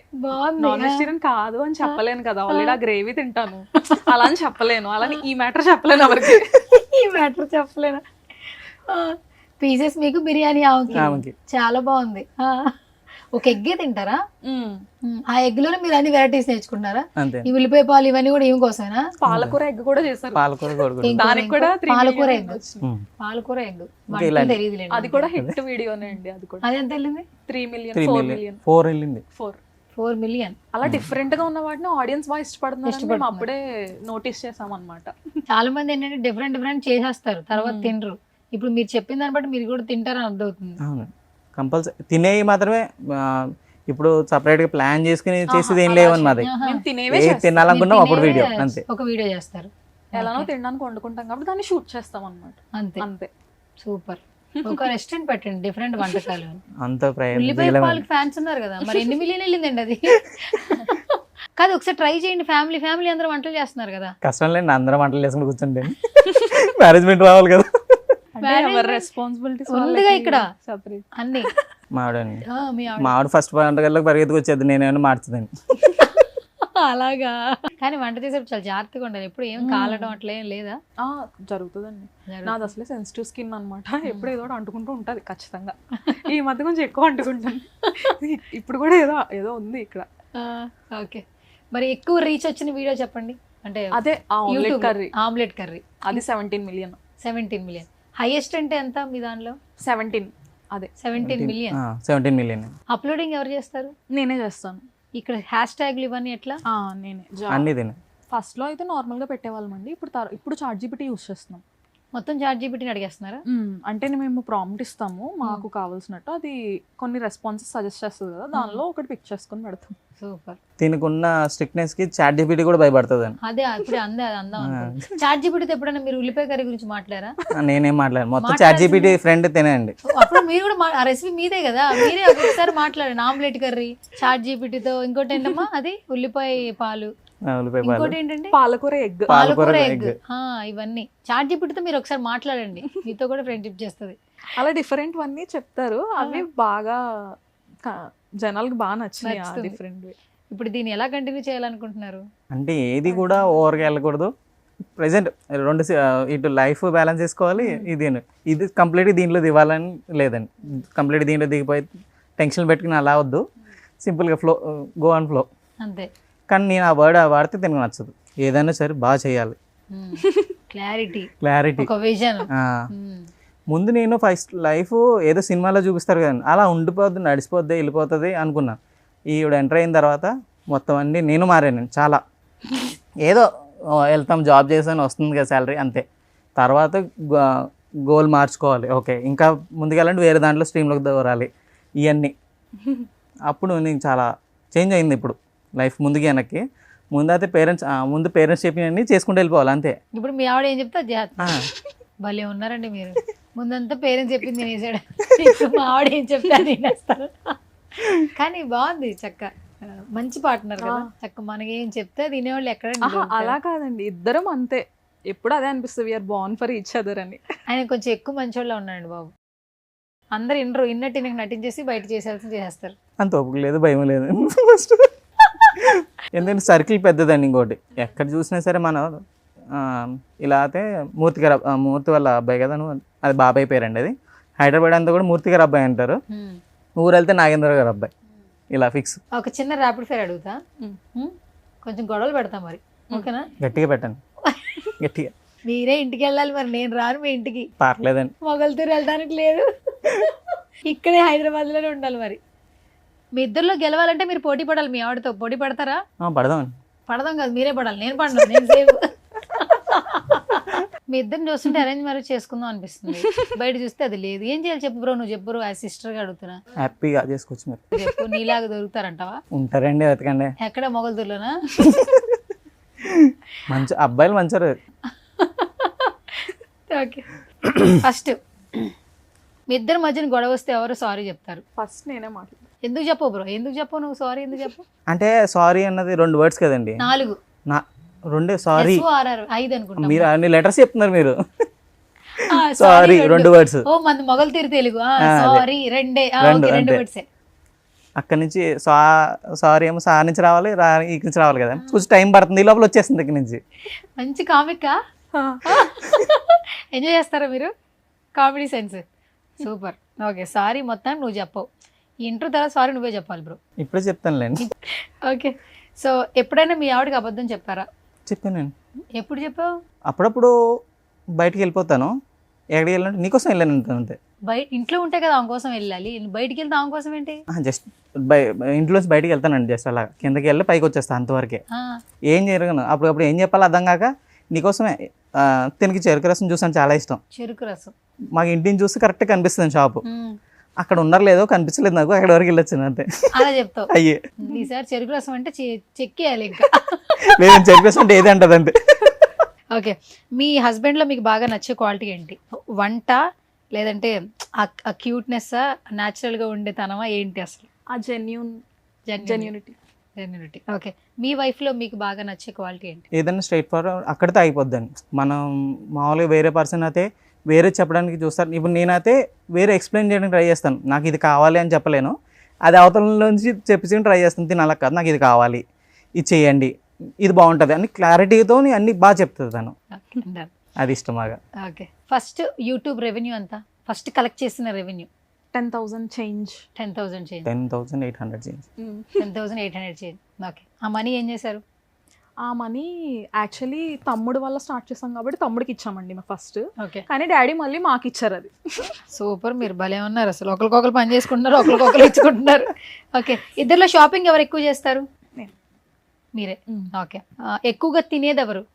నాన్ వెజిటేరియన్ కాదు అని చెప్పలేను కదా, ఆల్రెడీ ఆ గ్రేవీ తింటాను, అలా అని చెప్పలేను. అలానే ఈ మ్యాటర్ చెప్పలేను ఎవరికి. ఈ మ్యాటర్ చెప్పలేను. పీసెస్ మీకు బిర్యానీ ఆమెకి చాలా బాగుంది. ఒక ఎగ్గే తింటారా? ఆ ఎగ్ లోనే మీరు అన్ని వెరైటీస్ నేర్చుకున్నారా? ఈ ఉల్లిపాయ పాలు ఇవన్నీ కూడా ఏం కోసమేనా? పాలకూర ఎగ్ కూడా చేశారు. దానికి కూడా పాలకూర ఎగ్, పాలకూర ఎగ్ తెలియదు, అది కూడా హిట్ వీడియోనే అండి. అది కూడా అది ఎంత వెళ్ళింది? 3 million 4 వెళ్ళింది. 4 million. అలా డిఫరెంట్ గా ఉన్న వాటిని ఆడియన్స్ బాగా ఇష్టపడుతున్నారు, మేము అప్పుడే నోటీస్ చేసాం అన్నమాట. చాలా మంది ఏంటంటే డిఫరెంట్ చేసేస్తారు, తర్వాత తినరు. ఇప్పుడు మీరు చెప్పిన దాన్ని బట్టి మీరు కూడా తింటారని అర్థమవుతుంది. కంపల్సరీ తినేవి మాత్రమే. ఇప్పుడు సపరేట్ గా ప్లాన్ చేసుకుని చేసేది ఏం లేవని మాది. తినాలనుకున్నాం అప్పుడు వీడియో అంతే, ఒక వీడియో చేస్తారు. ఎలానో తినడానికి వండుకుంటాం కాబట్టి దాన్ని షూట్ చేస్తాం అన్నమాట, అంతే. సూపర్. ఒక రెస్టారెంట్ పెట్టండి, డిఫరెంట్ వంటకాలు. అంత ఉల్లిపాయ పాలకి ఫ్యాన్స్ ఉన్నారు కదా, మరి ఎన్ని మిలియన్ వెళ్ళిందండి అది? కాదు, ఒకసారి ట్రై చేయండి. ఫ్యామిలీ అందరూ వంటలు చేస్తున్నారు కదా. కష్టం లేండి, అందరం వంటలు చేసుకుని కూర్చుంటే మేనేజ్మెంట్ రావాలి కదా. రెస్పాన్సిబిలిటీస్ ఉందిగా ఇక్కడ అన్ని. మావిడ ఫస్ట్ పండుగలకు పరిగెత్తుకు వచ్చేది, నేనేమైనా మార్చుదాన్ని. అలాగా. కానీ వంట చేసేప్పుడు చాలా జాగ్రత్తగా ఉండాలి. ఎప్పుడు ఏం కాలడం అట్లా ఏం లేదా? జరుగుతుందండి. నాది అసలే సెన్సిటివ్ స్కిన్ అనమాట. ఎప్పుడు ఏదో ఒకటి అంటుకుంటూ ఉంటుంది ఖచ్చితంగా. ఈ మధ్య కొంచెం ఎక్కువ అంటుకుంటాను. ఇప్పుడు కూడా ఏదో ఉంది ఇక్కడ. ఓకే, మరి ఎక్కువ రీచ్ వచ్చిన వీడియో చెప్పండి. అంటే అదే ఆమ్లెట్ కర్రీ. ఆమ్లెట్ కర్రీ అది 17 million. 17 million. హైయెస్ట్ అంటే ఎంత మీ దానిలో? 17. అదే 17 million. 17 million. అప్లోడింగ్ ఎవరు చేస్తారు? నేనే చేస్తాను. ఇక్కడ హ్యాష్ ట్యాగ్లు ఇవన్నీ ఎట్లా? నేనే. అన్ని తినే. ఫస్ట్ లో అయితే నార్మల్ గా పెట్టేవాళ్ళం అండి. ఇప్పుడు ChatGPT యూస్ చేస్తున్నాం. మొత్తం ChatGPTని అడిగేస్తున్నారా? అంటే మేము ప్రాంప్ట్ ఇస్తాము మాకు కావాల్సినట్టు, అది కొన్ని రెస్పాన్సెస్ సజెస్ట్ చేస్తుంది కదా, దానిలో ఒకటి పిక్ చేసుకొని పెడతాం. సూపర్. దీనికున్న స్ట్రిక్ట్నెస్ కి ChatGPT కూడా భయపడుతుంది అని. అదే ఇప్పుడు అందాం. ChatGPTతో ఎప్పుడైనా మీరు ఉల్లిపాయ కర్రీ గురించి మాట్లాడారా? నేనేం మాట్లాడాను, మొత్తం ChatGPT ఫ్రెండ్ తినేయండి. అప్పుడు మీరు కూడా ఆ రెసిపీ మీదే కదా, మీరే ఒకసారి మాట్లాడండి. ఆమ్లెట్ కర్రీ ChatGPTతో. ఇంకోటి ఏంటమ్మా అది? ఉల్లిపాయ పాలు. ఇంకోటి ఏంటంటే పాలకూర ఎగ్. ఎగ్. ఇవన్నీ ChatGPTతో మీరు ఒకసారి మాట్లాడండి, మీతో కూడా ఫ్రెండ్షిప్ చేస్తుంది. అలా డిఫరెంట్ అన్నీ చెప్తారు. అవి బాగా జనాలకు బాగా నచ్చినాయి. డిఫరెంట్. ఇప్పుడు దీన్ని ఎలా కంటిన్యూ చేయాలనుకుంటున్నారు? అంటే ఏది కూడా ఓవర్గా వెళ్ళకూడదు. ప్రెసెంట్ ఇటు లైఫ్ బ్యాలెన్స్ చేసుకోవాలి, ఇది కంప్లీట్ దీంట్లో దివాలని లేదండి. కంప్లీట్ దీంట్లో దిగిపోయి టెన్షన్ పెట్టుకుని అలా వద్దు. సింపుల్గా గో ఆన్ ఫ్లో అంతే. కానీ నేను ఆ వర్డ్ వాడితే తినకు నచ్చదు. ఏదైనా సరే బాగా చేయాలి. క్లారిటీ, ఒక విజన్. ముందు నేను ఫస్ట్ లైఫ్ ఏదో సినిమాలో చూపిస్తారు కదండి, అలా ఉండిపోద్ది, నడిచిపోద్ది, వెళ్ళిపోతుంది అనుకున్నాను. ఈవిడ ఎంటర్ అయిన తర్వాత మొత్తం అన్నీ నేను మారాను. చాలా ఏదో వెళ్తాం, జాబ్ చేసాను, వస్తుంది కదా శాలరీ, అంతే. తర్వాత గోల్ మార్చుకోవాలి. ఓకే, ఇంకా ముందుకెళ్ళండి, వేరే దాంట్లో స్ట్రీమ్లోకి దూరాలి, ఇవన్నీ. అప్పుడు నేను చాలా చేంజ్ అయింది ఇప్పుడు లైఫ్, ముందుకి వెనక్కి. ముందు పేరెంట్స్ చెప్పినవన్నీ చేసుకుంటూ వెళ్ళిపోవాలి, అంతే. ఇప్పుడు మీ ఆవిడ ఏం చెప్తా భలే ఉన్నారండి మీరు. ముందంతా పేరెంట్స్ చెప్పింది తినేసాడు, మా ఆవిడ ఏం చెప్తా తినేస్తారు. కానీ బాగుంది, చక్క మంచి పార్ట్నర్ కదా. చక్క మనకేం చెప్తే తినేవాళ్ళు ఎక్కడ. అలా కాదండి, ఇద్దరం అంతే. ఎప్పుడు అదే అనిపిస్తుంది, we are born for each other అని. ఆయన కొంచెం ఎక్కువ మంచోళ్ళ ఉన్నాడు బాబు. అందరు ఇన్నట్టు నటించేసి బయట చేసేస్తారు. అంత ఓపిక లేదు, భయం లేదు. ఎందుకంటే సర్కిల్ పెద్దదండి. ఇంకోటి ఎక్కడ చూసినా సరే మనం ఇలా అయితే మూర్తి వాళ్ళ అబ్బాయి కదా, అది బాబాయ్ పేరండి. అది హైదరాబాద్ అంతా కూడా మూర్తి గారు అబ్బాయి అంటారు. ఊరు వెళ్తే నాగేంద్ర గారు అబ్బాయి, ఇలా ఫిక్స్. ఒక చిన్న ర్యాపిడ్ ఫైర్ అడుగుతా, కొంచెం గొడవలు పెడతా మరి, ఓకేనా? గట్టిగా పెట్టండి, గట్టిగా. మీరే ఇంటికి వెళ్ళాలి మరి, నేను రాను మీ ఇంటికి. పర్లేదండి, మొగల్తూరు వెళ్ళడానికి లేదు, ఇక్కడే హైదరాబాద్లోనే ఉండాలి. మరి మీ ఇద్దరిలో గెలవాలంటే మీరు పోటీ పడాలి. మీ ఆవిడతో పోటీ పడతారా? పడదాం కాదు, మీరే పడాలి, నేను పడను, నేను సేవ్. మీ ఇద్దరిని చూస్తుంటే అరేంజ్ మ్యారేజ్ చేసుకుందాం అనిపిస్తుంది, బయట చూస్తే అది లేదు. ఏం చేయాలి చెప్పు బ్రో, నువ్వు చెప్పు బ్రో, ఆ సిస్టర్గా అడుగుతున్నా. హ్యాపీగా చేసుకోవచ్చు మీరు. చెప్పు, నీలాగా దొరుకుతారంటావా? ఉంటారండి, వెతకండి. ఎక్కడ? మొగల్తూరులోనా? మంచి అబ్బాయిలు మంచారు. ఓకే, ఫస్ట్ మీ ఇద్దరి మధ్యన గొడవ వస్తే ఎవరు సారీ చెప్తారు? ఫస్ట్ నేనే మాట్లాడు. ఎందుకు చెప్పు బ్రో, ఎందుకు చెప్పు నువ్వు సారీ? ఎందుకు చెప్పు అంటే సారీ అన్నది 2 words కదండి. 4. 2 సారీ, 5 అనుకుంటా. మీరు అన్ని లెటర్స్ చెప్తున్నారు మీరు. Sorry 2 words. ఓ మంది మొగల్తూరు తెలుగు. Sorry 2 words. అక్కడి నుంచి సారీ ఏమో సార్ నుంచి రావాలి, ఇక్కడి నుంచి రావాలి కదా, కొంచెం టైం పడుతుంది, ఈ లోపల వచ్చేస్తుంది ఇక్కడ నుంచి. మంచి కామిక్. ఎంజాయ్ చేస్తారా మీరు? Comedy sense super. Okay, sorry మొత్తం నువ్వు చెప్పవు, ఇంటర్ తర్వాత సారీ నువ్వే చెప్పాలి బ్రో. ఇప్పుడే చెప్తానులేండి. ఓకే, సో ఎప్పుడైనా మీ ఆవిడకి అబద్ధం చెప్పారా? చెప్పానండి. ఎప్పుడు చెప్పావు? అప్పుడప్పుడు బయటికి వెళ్ళిపోతాను, ఎక్కడికి వెళ్ళినట్టు నీకోసం వెళ్ళాను అంతే. ఇంట్లో ఉంటే కదా ఆమె కోసం వెళ్ళాలి, బయటికి వెళ్తే ఆమె కోసం ఏంటి? జస్ట్ ఇంట్లోంచి బయటికి వెళ్తానండి, జస్ట్ అలా కిందకి వెళ్ళి పైకి వచ్చేస్తాను, అంతవరకే. ఏం జరగను. అప్పుడప్పుడు ఏం చెప్పాలి అర్థం కాక నీకోసమే తినకి చెరుకు రసం చూసాను, చాలా ఇష్టం. చెరుకు రసం మాకు ఇంటిని చూస్తే కరెక్ట్గా కనిపిస్తుంది షాపు, అక్కడ ఉన్నారు లేదో కనిపించలేదు నాకు, అక్కడ వరకు వెళ్ళొచ్చాను అంతే. అలా చెప్తావు? అయ్యే ఈసారి చెరుకు రసం అంటే చెక్కేయాలి ఇంకా. లేదు, చెరుకు రసం అంటే ఏది అంటది అంతే. ఓకే, మీ హస్బెండ్లో మీకు బాగా నచ్చే క్వాలిటీ ఏంటి? వంట, లేదంటే ఆ క్యూట్నెస్, న్యాచురల్గా ఉండే తనమా, ఏంటి అసలు? ఆ జెన్యూనిటీ. ఓకే, మీ వైఫ్లో మీకు బాగా నచ్చే క్వాలిటీ ఏంటి? ఏదైనా స్ట్రైట్ ఫార్వర్డ్ అక్కడితో అయిపోద్దండి. మనం మామూలుగా వేరే పర్సన్ అయితే వేరే చెప్పడానికి చూస్తారు. ఇప్పుడు నేనైతే వేరే ఎక్స్ప్లెయిన్ చేయడానికి ట్రై చేస్తాను, నాకు ఇది కావాలి అని చెప్పలేను, అది అవతల నుంచి చెప్పించి ట్రై చేస్తాను. తిని అలా కాదు, నాకు ఇది కావాలి, ఇది చేయండి, ఇది బాగుంటుంది అని క్లారిటీతో అన్ని బాగా చెప్తుంది తను. Okay done. అది ఇష్టం బాగా. ఓకే ఫస్ట్ యూట్యూబ్ రెవెన్యూ అంతా ఫస్ట్ కలెక్ట్ చేసిన revenue 10,000 change. 10,000 change. 10,800 change. 10,800 change. Okay ఆ మనీ ఏం చేశారు? ఆ మనీ యాక్చువల్లీ తమ్ముడు వల్ల స్టార్ట్ చేసాం కాబట్టి తమ్ముడికి ఇచ్చామండి మా ఫస్ట్. ఓకే కానీ డాడీ మళ్ళీ మాకు ఇచ్చారు అది. సూపర్, మీరు భలే ఉన్నారు అసలు. ఒకరికొకరు పని చేసుకుంటున్నారు, ఒకరికొకరు ఇచ్చుకుంటున్నారు. ఓకే ఇద్దరిలో షాపింగ్ ఎవరు ఎక్కువ చేస్తారు? నేను. మీరే. ఓకే ఎక్కువగా తినేది ఎవరు?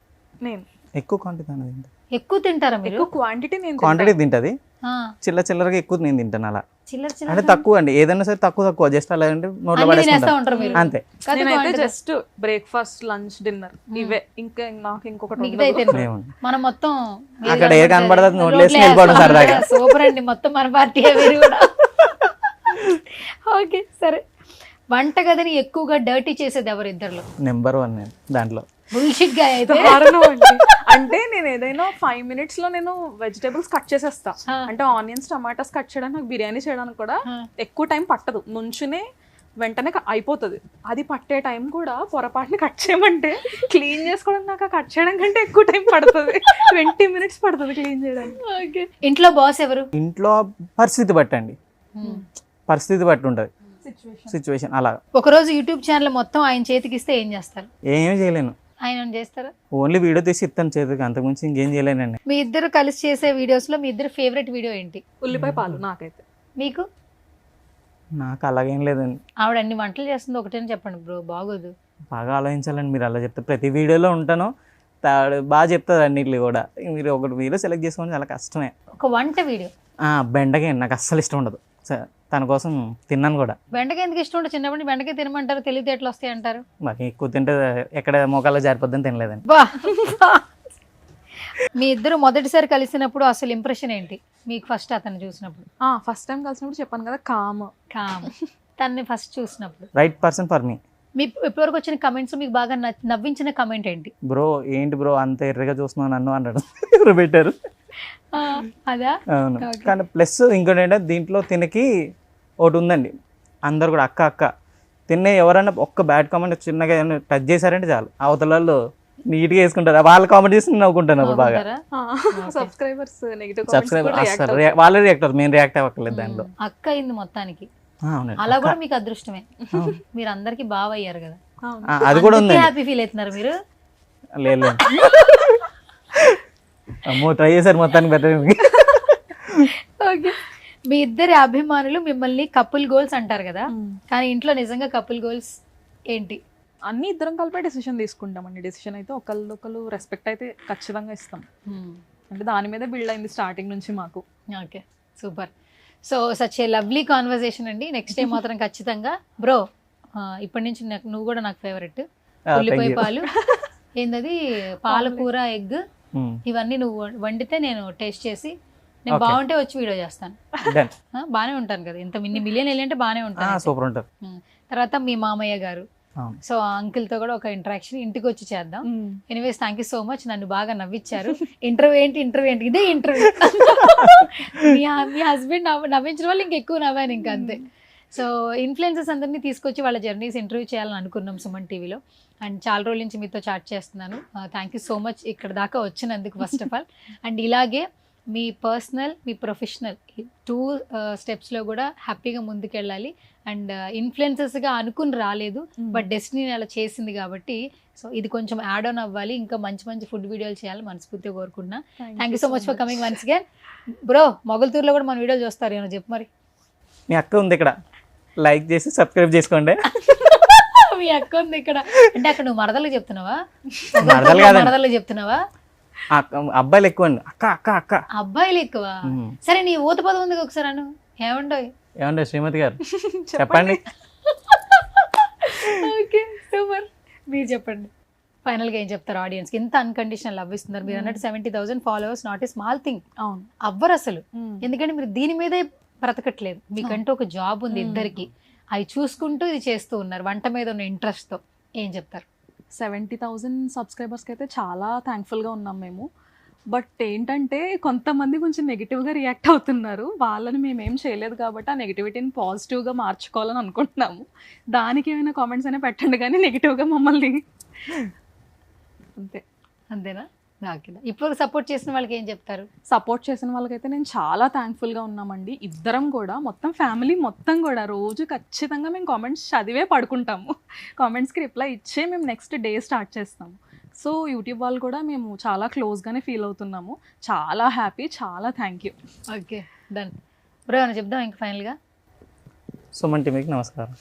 నేను. ఎక్కువ క్వాంటిటీ అనేది ఎక్కువ తింటారా మీరు? ఎక్కువ క్వాంటిటీ నేను క్వాంటిటీ తింటుంది, ఆ, చిల్లరగా ఎక్కువ నేను తింటాను అలా. చిల్లర అంటే చిల్లర తక్కువ అండి, ఏదైనా సరే తక్కువ జస్ట్ అలా అంటే నోట్లో అన్ని తినేస్తా పడేసుకుంటాను ఉంటారు మీరు. అంతే. కాదు, నేనైతే quantity. Just breakfast lunch dinner ఇవే. ఇంకా నాకు ఇంకొకటి మిగతా అయితే ఉండదు. ఏముంది. మనం మొత్తం అక్కడ ఏ కనబడదు నోట్లో వేసుకుని వెళ్ళిపోవడం సరదాగా. సూపర్ అండి, మొత్తం మన పార్టీ మీరు కూడా. ఓకే సరే, వంటగదిని ఎక్కువగా డర్టీ చేసేది ఎవరు ఇద్దరులో? నెంబర్ 1 నేను దాంట్లో. బుల్షిట్ గా అయితే దారుణం అండి. అంటే నేను ఏదైనా 5 minutes లో నేను వెజిటేబుల్స్ కట్ చేసేస్తా. అంటే ఆనియన్స్ టమాటాస్ కట్ చేయడానికి, నాకు బిర్యానీ చేయడానికి కూడా ఎక్కువ టైం పట్టదు. నుంచునే వెంటనే అయిపోతుంది. అది పట్టే టైం కూడా పొరపాటుని కట్ చేయమంటే క్లీన్ చేసుకోవడానికి నాకు ఆ కట్ చేయడం కంటే ఎక్కువ టైం పడుతుంది. 20 minutes పడుతుంది క్లీన్ చేయడానికి. ఓకే ఇంట్లో బాస్ ఎవరు? ఇంట్లో పరిస్థితి బట్టి అండి, పరిస్థితి బట్టి ఉంటుంది సిచ్యువేషన్ అలా. ఒకరోజు యూట్యూబ్ ఛానల్ మొత్తం ఆయన చేతికి ఇస్తే ఏం చేస్తారు? ఏమీ చేయలేను, ఆయన ఏమైనా చేస్తారా? ఓన్లీ వీడియో తీసి ఇస్తాను చేతికి, అంతకుమించి ఇంకేం చేయలేనండి. మీ ఇద్దరు కలిసి చేసే వీడియోస్ లో మీ ఇద్దరు ఫేవరెట్ వీడియో ఏంటి? ఉల్లిపాయ పాలు నాకైతే. మీకు? నాకు అలాగేం లేదండి. ఆవిడ అన్ని వంటలు చేస్తుంది ఒకటేని చెప్పండి బ్రో, బాగోదు. బాగా ఆలోచించాలండి మీరు అలా చెప్తే. ప్రతి వీడియోలో ఉంటాను, బాగా చెప్తుంది అన్నిట్లు కూడా. మీరు ఒకటి వీడియో సెలెక్ట్ చేసుకోవడం చాలా కష్టమే. ఒక వంట వీడియో. బెండకాయ నాకు అస్సలు ఇష్టం ఉండదు, తన కోసం తిన్నాను కూడా. బెండకాయ ఎందుకు ఇష్టం ఉండదు? చిన్నప్పటి బెండకాయ తినమంటారు, తెలివితేటలు వస్తాయి అంటారు. మాకు ఎక్కువ తింటే ఎక్కడ మోకాల్లో జారిపోద్దని తినలేదండి. బా మీ ఇద్దరు మొదటిసారి కలిసినప్పుడు అసలు ఇంప్రెషన్ ఏంటి మీకు ఫస్ట్ అతను చూసినప్పుడు? ఫస్ట్ టైం కలిసినప్పుడు చెప్పాను కదా కామ్. తనని ఫస్ట్ చూసినప్పుడు రైట్ పర్సన్ ఫర్ మీ. మీ ఇప్పటివరకు వచ్చిన కమెంట్స్ మీకు బాగా నవ్వించిన కమెంట్ ఏంటి? బ్రో ఏంటి బ్రో అంత ఎర్రగా చూస్తున్నావు నన్ను అన్నాడు. ఎవరు పెట్టారు? అదా? అవును. కానీ ప్లస్ ఇంకోటి ఏంటంటే దీంట్లో తినకి ఒకటి ఉందండి, అందరు కూడా అక్క అక్క తిన్నే ఎవరైనా ఒక్క బ్యాడ్ కామెంట్ చిన్నగా ఏమైనా టచ్ చేశారంటే చాలు అవతల వాళ్ళు నీట్గా వేసుకుంటారు. వాళ్ళ కామెంట్ చేసి నవ్వుకుంటాను బాగా. సబ్స్క్రైబర్స్ నెగటివ్ సబ్స్క్రైబర్ వాళ్ళే రియాక్ట్ అవుతారు, మేము రియాక్ట్ అవ్వట్లేదు దాంట్లో. అక్క అయింది మొత్తానికి. అవునండి. అలా కూడా మీకు అదృష్టమే, మీరు అందరికి బాగా అయ్యారు కదా. అది కూడా ఉంది. హ్యాపీ ఫీల్ అవుతున్నారు మీరు? లేదు అమ్మో ట్రై చేశారు మొత్తానికి బెటర్. ఓకే మీ ఇద్దరి అభిమానులు మిమ్మల్ని కపుల్ గోల్స్ అంటారు కదా, కానీ ఇంట్లో నిజంగా కపుల్ గోల్స్ ఏంటి? అన్ని ఇద్దరం కలిపే డెసిషన్ తీసుకుంటామండి. డెసిషన్ అయితే ఒకళ్ళు రెస్పెక్ట్ అయితే ఖచ్చితంగా ఇస్తాం. అంటే దాని మీద బిల్డ్ అయింది స్టార్టింగ్ నుంచి మాకు. Okay super. So such a lovely conversation అండి. నెక్స్ట్ టైం మాత్రం ఖచ్చితంగా బ్రో ఇప్పటి నుంచి నువ్వు కూడా నాకు ఫేవరెట్. ఉల్లిపాయ పాలు ఏందది, పాలకూర ఎగ్ ఇవన్నీ నువ్వు వండితే నేను టేస్ట్ చేసి నేను బాగుంటే వచ్చి వీడియో చేస్తాను. బాగానే ఉంటాను కదా, ఇంత ఇన్ని మిలియన్ వెళ్ళి బాగానే ఉంటాను. సూపర్ ఉంటారు. తర్వాత మీ మామయ్య గారు, సో అంకిల్ తో కూడా ఒక ఇంటరాక్షన్ ఇంటికి వచ్చి చేద్దాం. Anyways thank you so much, నన్ను బాగా నవ్వించారు. ఇంటర్వ్యూ ఏంటి ఇదే ఇంటర్వ్యూ. మీ హస్బెండ్ నవ్వించిన వాళ్ళు ఇంకెక్కువ నవ్వాను ఇంకా అంతే. సో ఇన్ఫ్లుయెన్సర్స్ అందరినీ తీసుకొచ్చి వాళ్ళ జర్నీస్ ఇంటర్వ్యూ చేయాలని అనుకున్నాం సుమన్ టీవీలో. అండ్ చాలా రోజుల నుంచి మీతో చాట్ చేస్తున్నాను. థ్యాంక్ యూ సో మచ్ ఇక్కడ దాకా వచ్చినందుకు ఫస్ట్ ఆఫ్ ఆల్. అండ్ ఇలాగే మీ పర్సనల్ మీ ప్రొఫెషనల్ 2 స్టెప్స్లో కూడా హ్యాపీగా ముందుకెళ్ళాలి. అండ్ ఇన్ఫ్లుయెన్సర్స్గా అనుకుని రాలేదు, బట్ డెస్టినీ అలా చేసింది కాబట్టి సో ఇది కొంచెం యాడ్ ఆన్ అవ్వాలి, ఇంకా మంచి మంచి ఫుడ్ వీడియోలు చేయాలి మనస్ఫూర్తిగా కోరుకుంటున్నా. Thank you so much for coming once again. Bro మొగల్తూరులో కూడా మన వీడియోలు చూస్తారు ఏమో చెప్పు మరి. మీ అక్క ఉంది ఇక్కడ, లైక్ చేసి సబ్స్క్రైబ్ చేసుకోండి. మీ అక్క ఉంది ఇక్కడ అంటే అక్కడ నువ్వు మరదలకు చెప్తున్నావా? మరదలు మరదలకు చెప్తున్నావా? అబ్బాయిలు ఎక్కువ అండి. అక్క అక్క అక్క అబ్బాయిలు ఎక్కువ. సరే నీ ఊత పదం ఉంది ఒకసారి అను. ఏమండో శ్రీమతి గారు చెప్పండి. ఓకే సూపర్, మీరు చెప్పండి ఫైనల్గా ఏం చెప్తారు ఆడియన్స్కి? ఎంత అన్కండిషనల్ లవ్ ఇస్తున్నారు మీరు అన్నట్టు. 70,000 followers not a small thing. అవును అవ్వరు అసలు, ఎందుకంటే మీరు దీని మీదే బ్రతకట్లేదు, మీకంటూ ఒక జాబ్ ఉంది ఇద్దరికి, అవి చూసుకుంటూ ఇది చేస్తూ ఉన్నారు వంట మీద ఉన్న ఇంట్రెస్ట్తో. ఏం చెప్తారు? 70,000 సబ్స్క్రైబర్స్కి అయితే చాలా థ్యాంక్ఫుల్గా ఉన్నాం మేము. బట్ ఏంటంటే కొంతమంది కొంచెం నెగిటివ్గా రియాక్ట్ అవుతున్నారు. వాళ్ళని మేమేం చేయలేదు కాబట్టి ఆ నెగిటివిటీని పాజిటివ్గా మార్చుకోవాలని అనుకుంటున్నాము. దానికి ఏమైనా కామెంట్స్ అయినా పెట్టండి కానీ నెగిటివ్గా మమ్మల్ని అంతే. అంతేనా? ఓకే. ఇప్పుడు సపోర్ట్ చేసిన వాళ్ళకి ఏం చెప్తారు? సపోర్ట్ చేసిన వాళ్ళకైతే నేను చాలా థ్యాంక్ఫుల్గా ఉన్నామండి. ఇద్దరం కూడా మొత్తం ఫ్యామిలీ మొత్తం కూడా రోజు ఖచ్చితంగా మేము కామెంట్స్ చదివే పడుకుంటాము. కామెంట్స్కి రిప్లై ఇచ్చే మేము నెక్స్ట్ డే స్టార్ట్ చేస్తాము. సో యూట్యూబ్ వాళ్ళు కూడా మేము చాలా క్లోజ్గానే ఫీల్ అవుతున్నాము. చాలా హ్యాపీ, చాలా thank you. Okay, done. Bro ఏమైనా చెప్దాం ఇంకా ఫైనల్గా? సుమన్ టీవీకి నమస్కారం.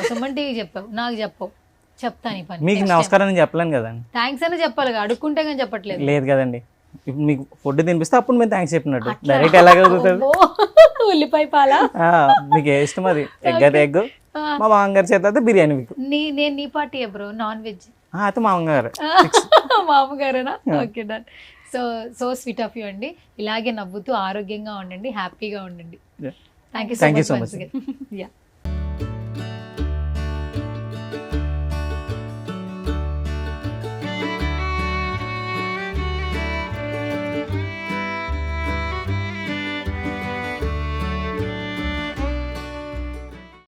సుమన్ టీవీ చెప్పావు, నాకు చెప్పవు. చెప్తాను ఈ పని. మీకు నమస్కారం నేను చెప్పలేను కదండి. థ్యాంక్స్ అని చెప్పాలి, అడుక్కుంటే కానీ చెప్పట్లేదు. లేదు కదండి, ఇప్పుడు మీకు ఫుడ్ తినిపిస్తే అప్పుడు మేము థ్యాంక్స్ చెప్పినట్టు డైరెక్ట్ ఎలాగ అవుతుంది? ఉల్లిపాయ పాల మీకు ఏ ఇష్టం అది, ఎగ్ అయితే ఎగ్, మా మామగారి చేత అయితే బిర్యానీ. మీకు నేను నీ పార్టీ బ్రో, నాన్ వెజ్ అయితే మామగారు. మామగారేనా? Okay, done. So sweet of you అండి. ఇలాగే నవ్వుతూ ఆరోగ్యంగా ఉండండి, హ్యాపీగా ఉండండి. Thank you so much.